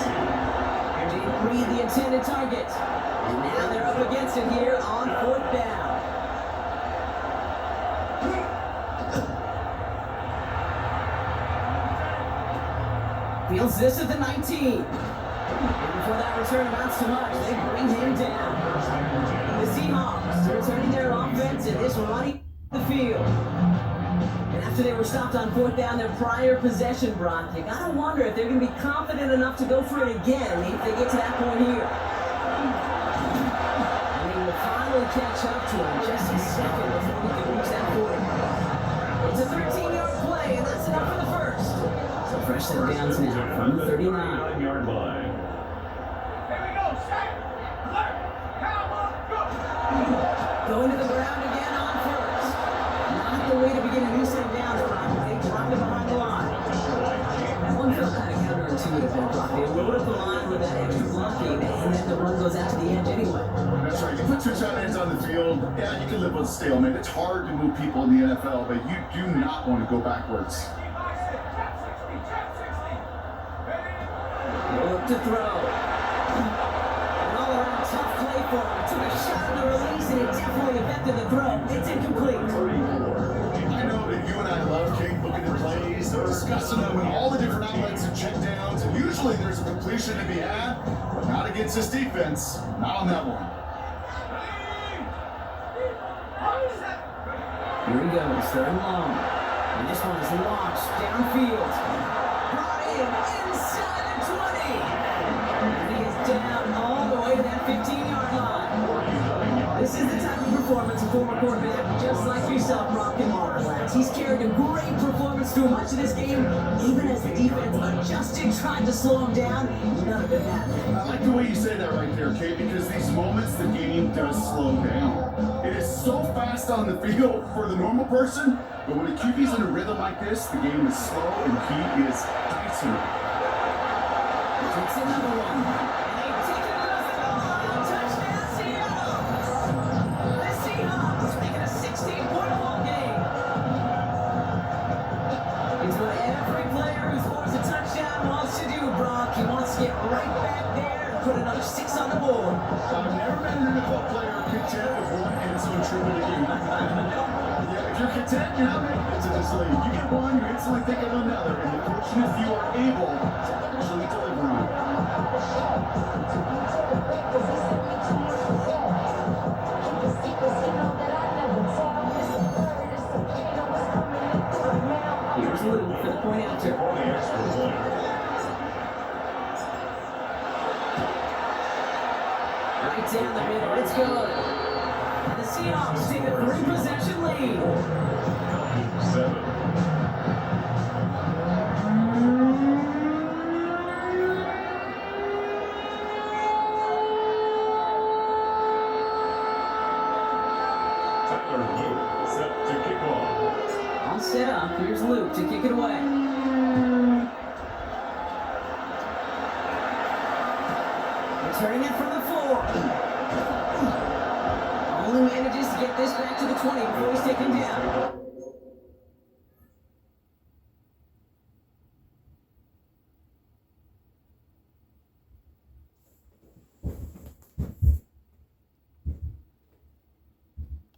Didn't read the intended target. And now they're up against it here on 4th down. Fields this at the 19. And before that return amounts to much, they bring him down. The Seahawks returning their offense in this running the field. And after they were stopped on 4th down, their prior possession, Brock, you gotta wonder if they're gonna be confident enough to go for it again if they get to that point here. And they will finally catch up to him just a second before he can reach that point. It's a 13-yard play, and that's enough for the first. So fresh set downs now from the 39. 9-yard line. Going to the ground again on 1st. Not the way to begin a new set down, Brock. They dropped it behind the line. That one felt kind of counterintuitive, Brock. They load up the line with that extra blocking, and then the run goes out to the edge anyway. That's right. You put 2 tight ends on the field, yeah, you can live with stalemate. It's hard to move people in the NFL, but you do not want to go backwards. Look to throw. An all-around tough play for him. Took a shot on the release, and it definitely affected the throw. It's incomplete. I know that you and I love King looking at plays, discussing them and all the different outlets and checkdowns, and usually there's a completion to be had, but not against this defense. Not on that one. Here he goes, 3rd and long. And this one is launched downfield. Brought in inside the 20. And he is down all the way to that 15-yard line. This is the type of performance a former quarterback, just like yourself, Brock, can marvel at. He's carried a great performance through much of this game, even as the defense adjusted, tried to slow him down. None of it happened. I like the way you say that right there, Kate, because these moments the game does slow down. It is so fast on the field for the normal person, but when a QB's in a rhythm like this, the game is slow and he is dicing it. Takes another one. And they take it across the goal line. Touchdown, Seattle! The Seahawks making a 16-point ball game. trick of the game. Yeah, if you're content, you're not making it to this league. You get one, you instantly think of another, and the fortunate few are able to actually deliver on it. Here's Luke for the point after. For the extra point. Right down the middle, it's good. And the Seahawks take a 3-possession lead. 7. Tyler Luke set to kick off. All set up, here's Luke to kick it away. Returning it from the 4. Only manages to get this back to the 20 before he's taken down.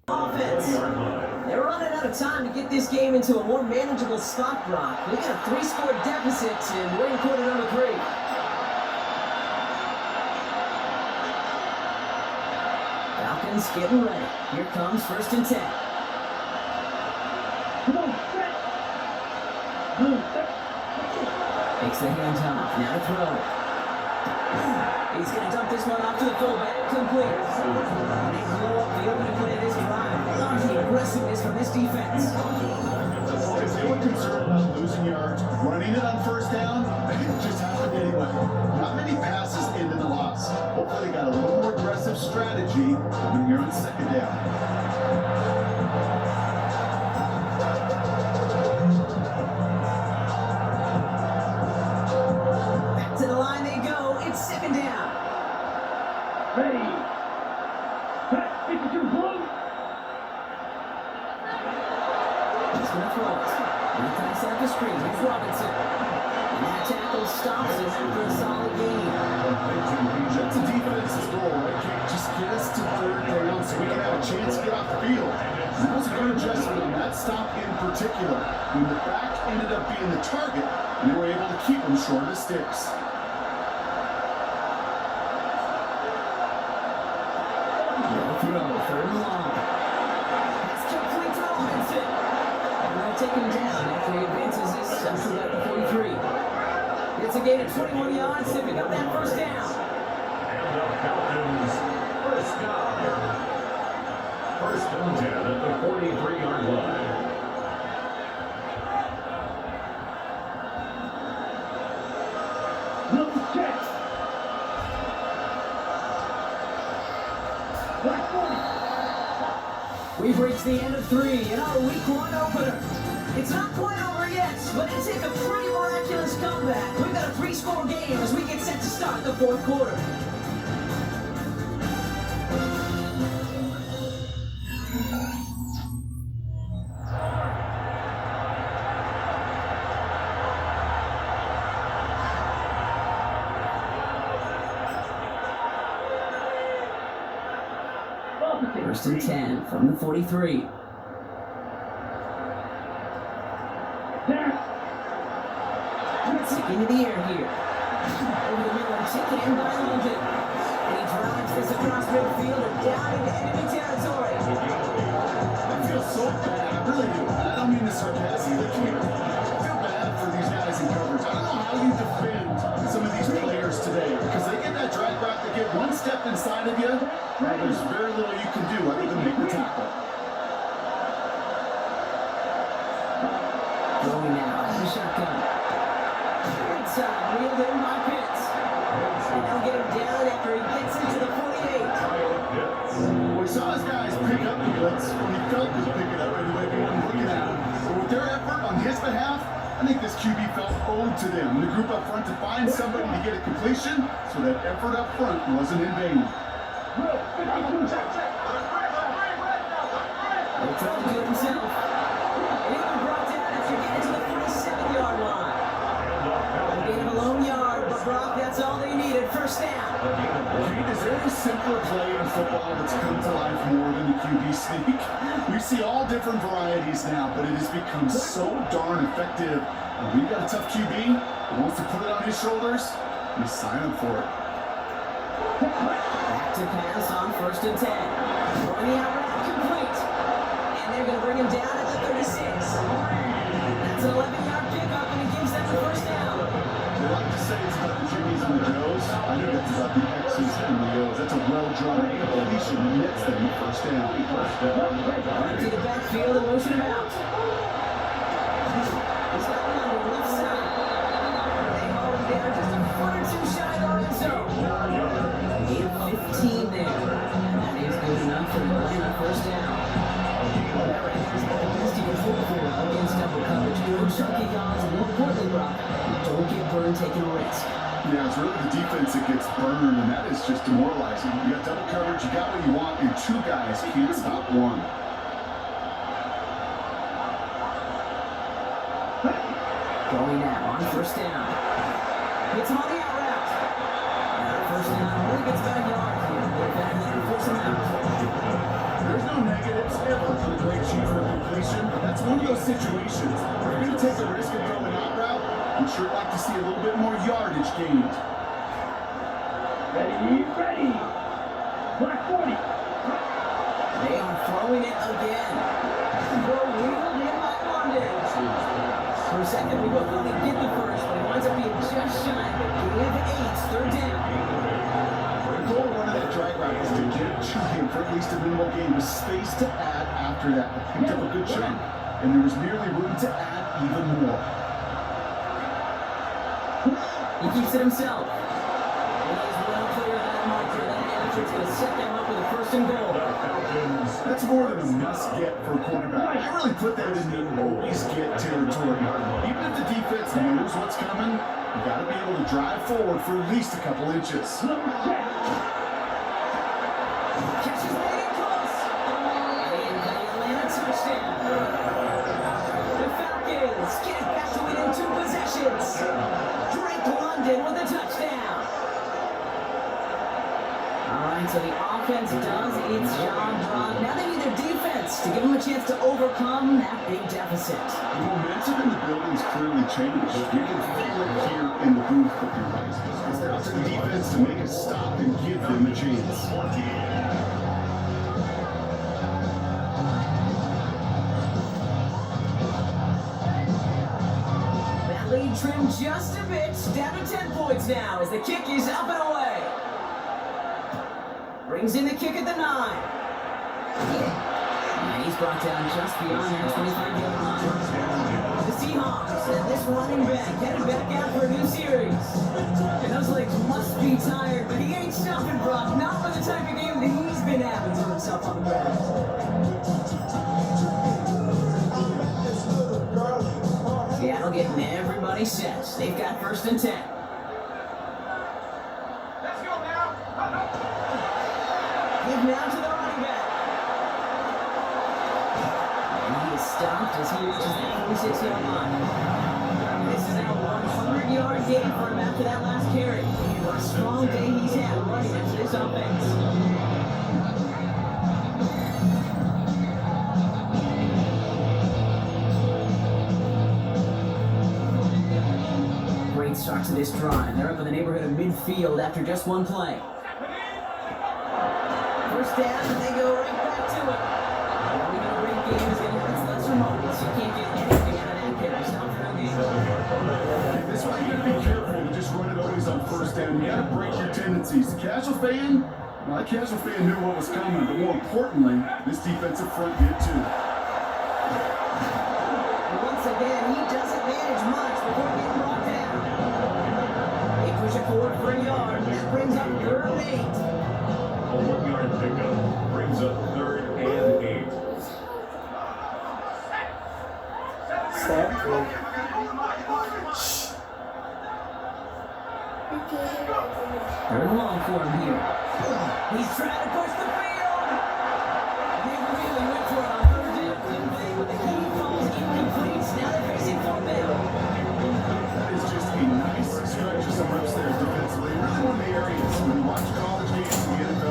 Offense. They're running out of time to get this game into a more manageable spot, Brock. We got a 3-score deficit, and we're in quarter number 3. Falcons getting ready. Here comes 1st and 10. Come on, set. Move, set. Takes the handoff. Now to throw. He's going to dump this one off to the fullback. Complete. They blow up the opening play of this drive. Love the aggressiveness from this defense. If they were concerned about losing yards, running it on 1st down, it just happened anyway. Not many passes ended the loss. Hopefully they got a little more aggressive strategy when you're on 2nd down. Back to the line they go. It's 2nd down. Ready. Set. 52 blue. He's going to throw it. Pass out the screen. Here's Robinson. And that tackle stops him after a solid gain. That's a defense's goal, right? Can't just get us to 3rd down so we can have a chance to get off the field. That was a good adjustment on that stop in particular. When the back ended up being the target, we were able to keep them short of the sticks. Throw, 3rd and long. It's complete to Robinson. And they'll take him down after he advances this up to about the 43. It's a gain of 21 yards to pick up that 1st down. And the Falcons. First down. 1st and 10 at the 43-yard line. Look, check. Black 40. We've reached the end of 3 in our week 1 opener. It's not quite over yet, but it's a pretty miraculous comeback. We've got a 3-score game as we get set to start the 4th quarter. First and 10 from the 43. Stick into the air here. Over the middle and taken in by London. And he drives this across midfield and down into enemy territory. I feel so bad. I really do. I don't mean this sarcastically. I feel bad for these guys in coverage. I don't know how you defend some of these players today because they get that drag back, they get one step inside of you. There's very little you can do other than make the tackle. Going now, the shotgun. Inside, wheeled in by Pitts. And they'll get him down after he gets into the 48. Well, we saw his guys pick up the blitz when he felt he was picking up anyway, if he wasn't looking at him. But with their effort on his behalf, I think this QB felt owed to them. The group up front to find somebody to get a completion, so that effort up front wasn't in vain. They tried to do it himself. And he was brought down after getting to the 47-yard line. A gain of a lone yard, but Brock, that's all they needed. First down. Gene, is there a simpler play in football that's come to life more than the QB sneak? We see all different varieties now, but it has become so darn effective. And when you got a tough QB who wants to put it on his shoulders, you sign up for it. Back to pass on 1st and 10. Throwing the out route complete. And they're going to bring him down at the 36. That's an 11-yard pickup, and it gives them the 1st down. They like to say it's about the Jimmies and the Joes. I think it's about the X's and the O's. That's a well-drawn completion that nets them the 1st down. To the backfield and motion him out. He's got one on the left side. They hold him down just a foot or two shy of the red zone. Gain of 15 there. And that is good enough for the Atlanta 1st down. Whatever it is, the best you can hope for against double coverage. No chunky yards, and more importantly, Brock, don't get burned taking a risk. Yeah, it's really the defense that gets burned, and that is just demoralizing. You got double coverage, you got what you want, and 2 guys can't stop one. Going now on 1st down. Hits him on the out route. And 1st down only gets about a yard here. They're back there to force him out. There's no negatives ever for the great chief for completion. That's one of those situations. If you're going to take the risk of throwing out route, you'd sure like to see a little bit more yardage gained. Ready. Black 40. They are throwing it again. Throw wheeled in by London. For a second, we both thought he'd get the 1st, but it winds up being just shy. Gain of 8, 3rd down. The goal of running that drag route is to get to him for at least a minimal gain with space to add after that. They picked up a good chunk, and there was merely room to add even more. He keeps it himself. He is well clear of that marker. That Anderson's going to set them up with a 1st and goal. That's more than a must-get for a quarterback. I really put that in the always-get territory. Even if the defense knows what's coming, you got to be able to drive forward for at least a couple inches. Catches made it close. And the Atlanta touchdown. The Falcons get it back to within 2 possessions. Drake London with a touchdown. All right, so the offense does its job, Brock. Now they need their defense to give them a chance to overcome that big deficit. The momentum in the building's clearly changed. You can feel it here in the booth with your guys. It's up to the defense to make a stop and give them a chance. That lead trimmed just a bit, down to 10 points now as the kick is up and away. Brings in the kick at the 9. And he's brought down just beyond that 25-yard line. The Seahawks and this running back headed back out for a new series. And those legs must be tired, but he ain't stopping, Brock. Not for the type of game that he's been having to himself on the ground. Seattle getting everybody set. They've got 1st and 10. Give now to the running back. And he is stopped as he reaches that 46-yard line. This is now a 100-yard gain for him after that last carry. What a strong day he's had running into this offense. Great start to this drive. They're up in the neighborhood of midfield after just one play. 1st down, and they go right back to it. Only a great game is going to have its lesser moments. You can't get anything out of that carry. Stop for no game. That's why you got to be careful to just run it always on 1st down. You got to break your tendencies. The casual fan, well, that casual fan knew what was coming, but more importantly, this defensive front did too. Once again, he doesn't manage much before getting brought down. They push it forward for a yard. That brings up 3rd and 8. A 1-yard pickup brings up 3rd and 8. Third and long for him here. He's trying to push the field. They really went for it on 3rd down. Didn't they? But the key falls incomplete. Now they're facing 4th down. That is just a nice stretch of some reps there defensively. Really one of the areas when you watch college games in the NFL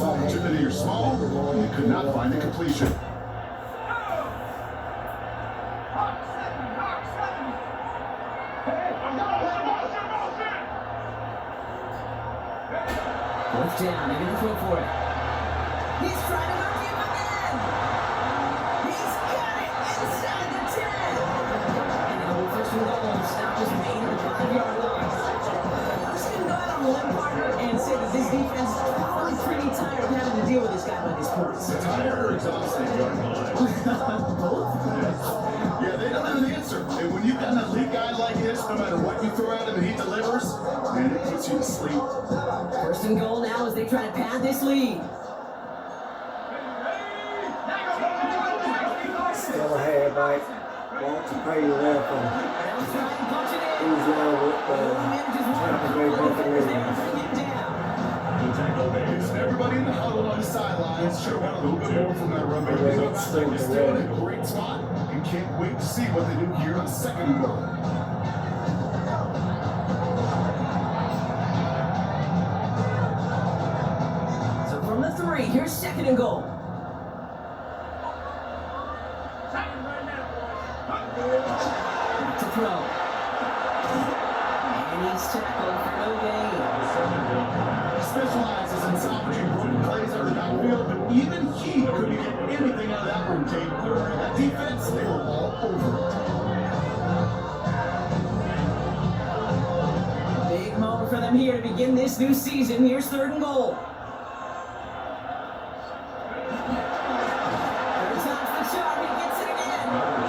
opportunity are small, and they could not find a completion. Fourth down, they're gonna throw for it. He's trying to go deep again. He's got it inside the 10. And now the first and goal. Stop is made at the 5-yard line. First and goal on the left partner and said that this defense is probably pretty tired of having to deal with this guy by this point. Tired or exhausted? Both? Yeah, they don't have an answer. And when you've got an elite guy like this, no matter what you throw at him and he delivers, man, it puts you to sleep. First and goal now as they try to pad this lead. Still ahead, Mike. Want to pay you there for They'll try and punch it in. who's now with Tampa Bay Buccaneers. Everybody in the huddle on the sidelines should have got a little bit more from that run back. They're still in a great spot and can't wait to see what they do here on second and goal. So from the 3, here's second and goal. Back to throw. And he's tackled for no gain. Specializes in salvaging broken plays out of the backfield, but even he couldn't get anything out of that room, Jake. That defense, they were all over it. Big moment for them here to begin this new season. Here's third and goal. Third time's the charm. He gets it again.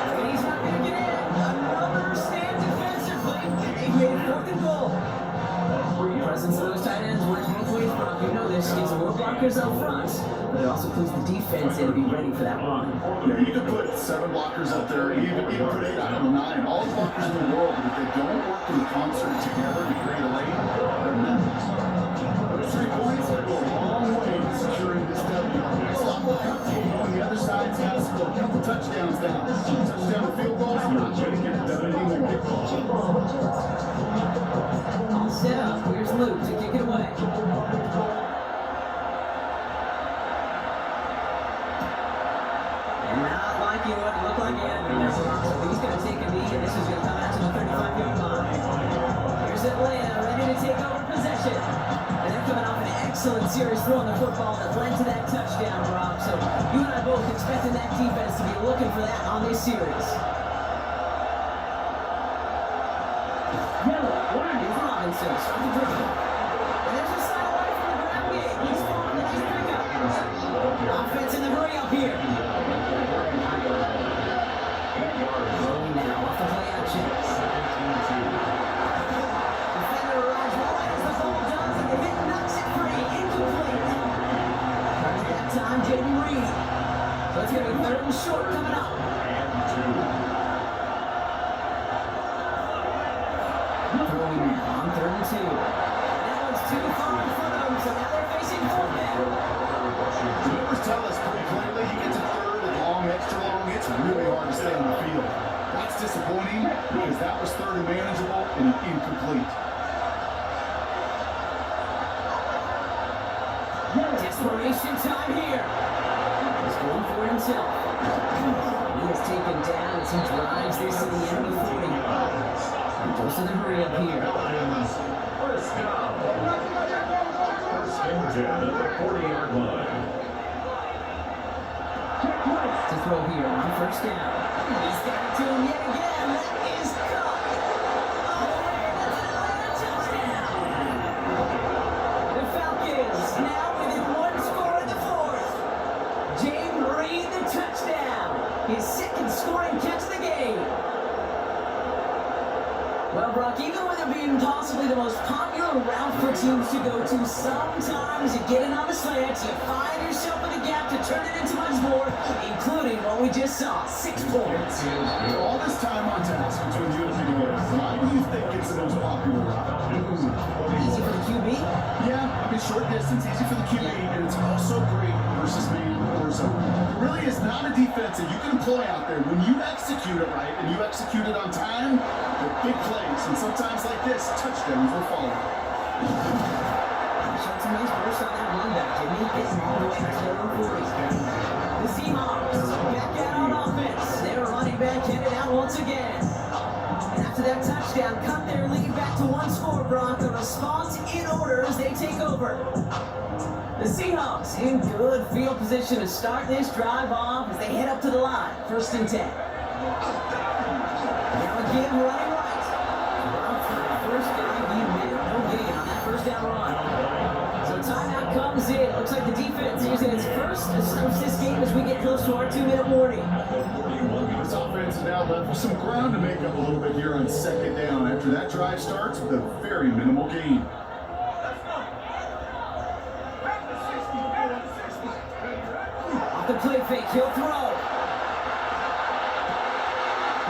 And he's not going to get in. Another stand defensively. And they've made it fourth and goal. Presence of those tight ends works both ways, Brock. You know this. Gives more blockers up front, but it also clues the defense in to be ready for that run. Yeah, you can put 7 blockers up there, even put 8, I don't know, 9, all the blockers in the world, but if they don't work in concert together to create a lane, they're nothing. Those 3 points go a long way to securing this W. It's a lot more comfortable when the other side's got to score a couple touchdowns down. Touchdown and field goals, you're not going to get it done anyway. All set up. Here's Luke to kick it away. And not liking what it looked like he had been there for us. So he's going to take a knee, and this is going to come out to the 35-yard line. Here's Atlanta, ready to take over possession. And they're coming off an excellent series throwing the football that led to that touchdown, Rob. So you and I both expecting that defense to be looking for that on this series. Here's Robinson, start the dribble. And there's a side away from the ground game. He's falling the nice pickup. Offense in the hurry up here. Throwing now off the play action. Defender arrives wide as the ball does, and the hit knocks it free. Incomplete. That time, Jaden Reed. So it's going to be third and short coming up. Throwing on third and 2. That one's too far in front of them, so now they're facing fourth down. The numbers tell us pretty clearly he gets a third and long, extra long. It's really hard to stay on the field. That's disappointing because that was third and manageable and incomplete. Desperation time here. He's going for it himself. And he is taken down as he drives this to the end of the 40. He goes to the hurry up here. First down. First and 10 at the 40-yard line. To throw here on first down. He's got it to him yet again. That is caught. Oh, that's another touchdown. The Falcons now within 1 score in the 4th. Jaden Reed the touchdown. His second scoring catch of the game. Well, Brock, even with it being possibly the most popular route for teams to go to, sometimes you get it on the slant, you find yourself in a gap to turn it into much more, including what we just saw, 6 points. All this time on task between you and me, why do you think it's the most popular route? Easy for the QB? Yeah, I mean, short distance, easy for the QB, and it's also great versus man or zone. It really is not a defense that you can employ out there. When you execute it right and you execute it on time, they're big plays, and sometimes like this, touchdowns will follow. Showed some nice burst on that run back, didn't he? Getting touchdown cut their lead back to one score, Brock. A response in order as they take over. The Seahawks in good field position to start this drive off as they head up to the line. 1st and 10. Now again running right. First down, no gain on that first down run. So timeout comes in. Looks like the defense is in its first to start this game as we get close to our 2-minute warning. This offense is now left with some ground to make up a little bit here on 2nd down after that drive starts with a very minimal gain. Off the play fake, he'll throw.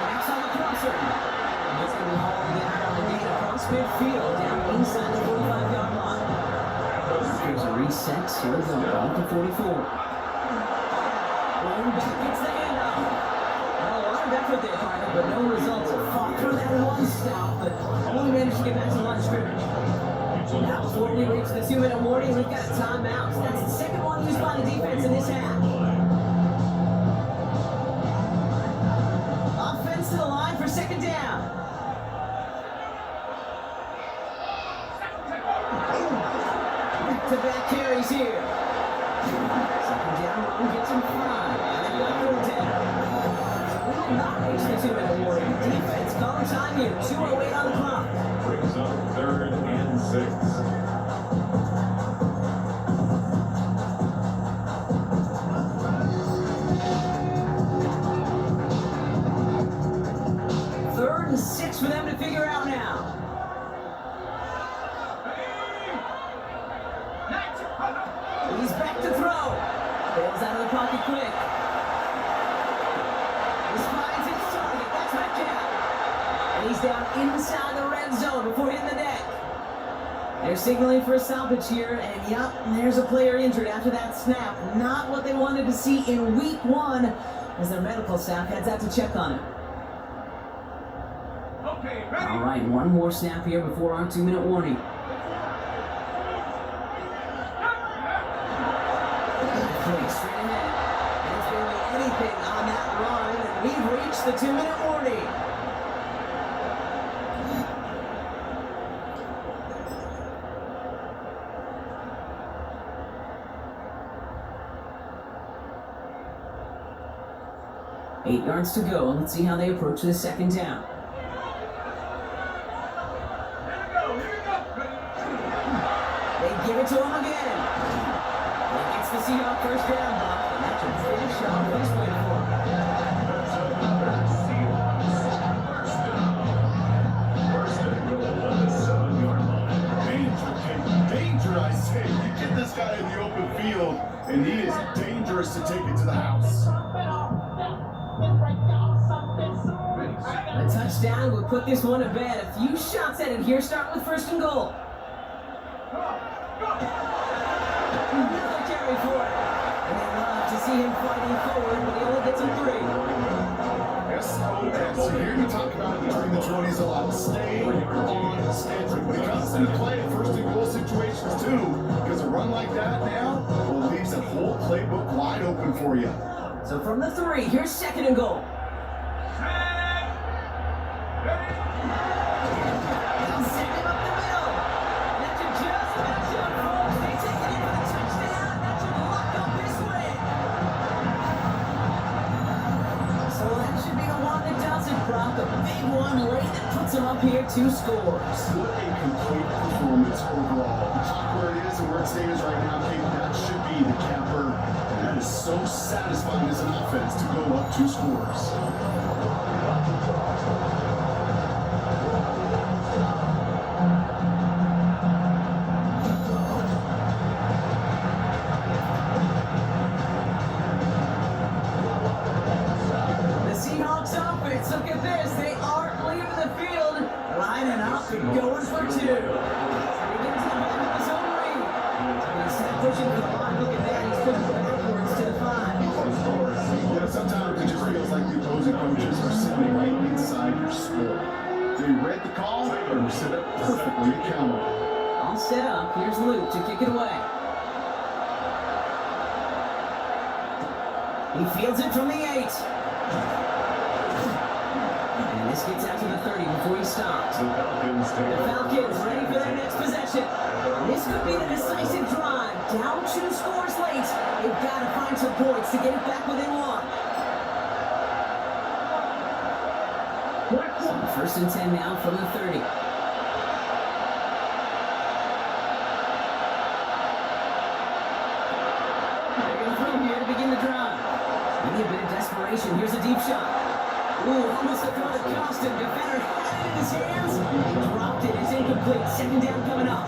Next on the crosser. It's going to be hauled out on the gain across midfield down inside the 45-yard line. Here's a reset. Here we go. Ball to 44. Running back gets the handoff. Well, a lot of effort there, Carter, but no results. Fought through that one stop, but only managed to get back to line of scrimmage. Now, before we reach the 2-minute warning, we've got a timeout. That's the second one used by the defense in this half. Offense to the line for 2nd down. Back-to-back carries here. 2nd down, run gets him 5. And they've got 3rd down. So we will not reach the 2-minute warning. Defense calling time here. 2:08 on the clock. Brings up 3rd and 6. Third and 6 for them to figure out now. He's back to throw. Bails out of the pocket quick. He finds his target. That's Metcalf. And he's down inside the red zone before hitting the deck. They're signaling for a salvage here, and yep, there's a player injured after that snap. Not what they wanted to see in week 1 as their medical staff heads out to check on him. All right, one more snap here before our 2-minute warning. Straight ahead. And it's barely anything on that run, and we've reached the 2-minute warning. Eight yards to go, and let's see how they approach this 2nd down. They give it to him again. He gets the Seahawks 1st down, Buck, and that should finish off this win for him. First and goal at the 7-yard line. Danger, I say. You get this guy in the open field, and he is dangerous to take it to the house. A touchdown would put this one to bed. A few shots at it here, start with 1st and goal. Another carry for it. And they love to see him fighting forward, but he only gets him 3. SOS. You hear me talk about it between the 20s a lot. Stay on schedule. When it comes into play in 1st and goal situations too, because a run like that now will leave that whole playbook wide open for you. So from the 3, here's 2nd and goal. They'll send him up the middle. That should just about do it, folks. They take it in for the touchdown. That should lock up this win. So that should be the one that does it, Brock. A big one late that puts him up here 2 scores. What a complete performance overall. The top where it is and where it stands right now, Kate, that should be the capper. And that is so satisfying as an offense to go up 2 scores. Look at this, they are leaving the field, lining up and going for 2. He gets the back of his own ring. He's pushing for the line, look at that, he's pushing backwards to the 5. Yeah, sometimes it just feels like the opposing coaches are sitting right inside your score. They read the call and set up perfectly to counter. All set up, here's Luke to kick it away. He fields it from the 8. This gets out to the 30 before he stops. The Falcons take The Falcons ready for their next possession. This could be the decisive drive. Down 2 scores late. They've got to find some points to get it back within 1. So first and 10 now from the 30. They're going to throw here to begin the drive. Maybe a bit of desperation. Here's a deep shot. Ooh, almost a throw that cost him. Defender had it in his hands. He dropped it. It's incomplete. Second down coming up.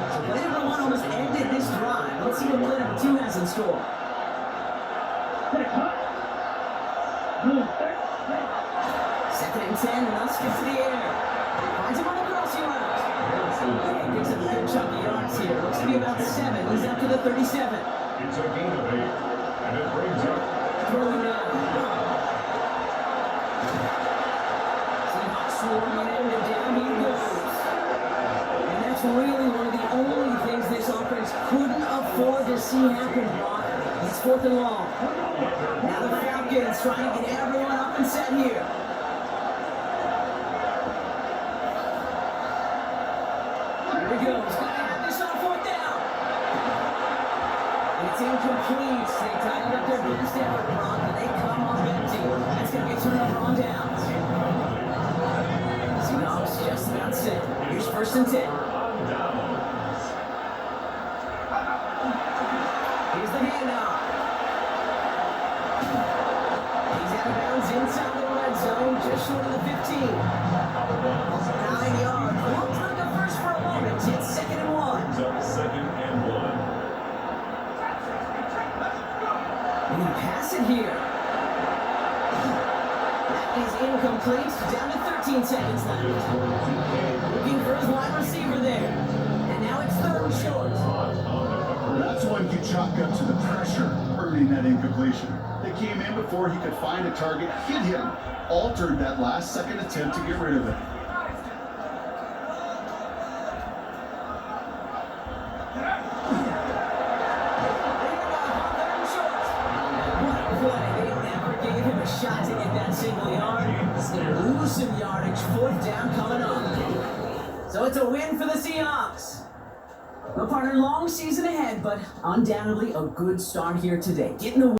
So play number 1 almost ended this drive. Let's see what play number 2 has in store. Second and 10, and Husk gets to the air. Finds him on the crossing route. And picks up a good chunk of yards here. Looks to be about 7. He's up to the 37. It's a gain of 8, and it brings up Throwing down. Seahawks swarming in, and down he goes. And that's really one of the only things this offense couldn't afford to see happen, Brock. It's 4th and long. Now the Falcons trying to get everyone up and set here. Here he goes. Gonna have this on 4th down. And it's incomplete. They tighten up their best effort, Brock, and they come up empty. That's going to get turned over on downs. Seahawks just about set. Here's first and 10. on downs. Here's the handoff. He's out of bounds inside the red zone, just short of the 15. 9 yards. Looks like a first for a moment. It's 2nd and 1. Brings up 2nd and 1. And he pass it here. That is incomplete. Down to 13 seconds left. Looking for his wide receiver there. And now it's 3rd and short. That's when you chalk up to the pressure, earning that incompletion. They came in before he could find a target, hit him, altered that last second attempt to get rid of it. Shot to get that single yard. He's going to lose some yardage. 4th down coming up. So it's a win for the Seahawks. No partner, long season ahead, but undoubtedly a good start here today. Getting the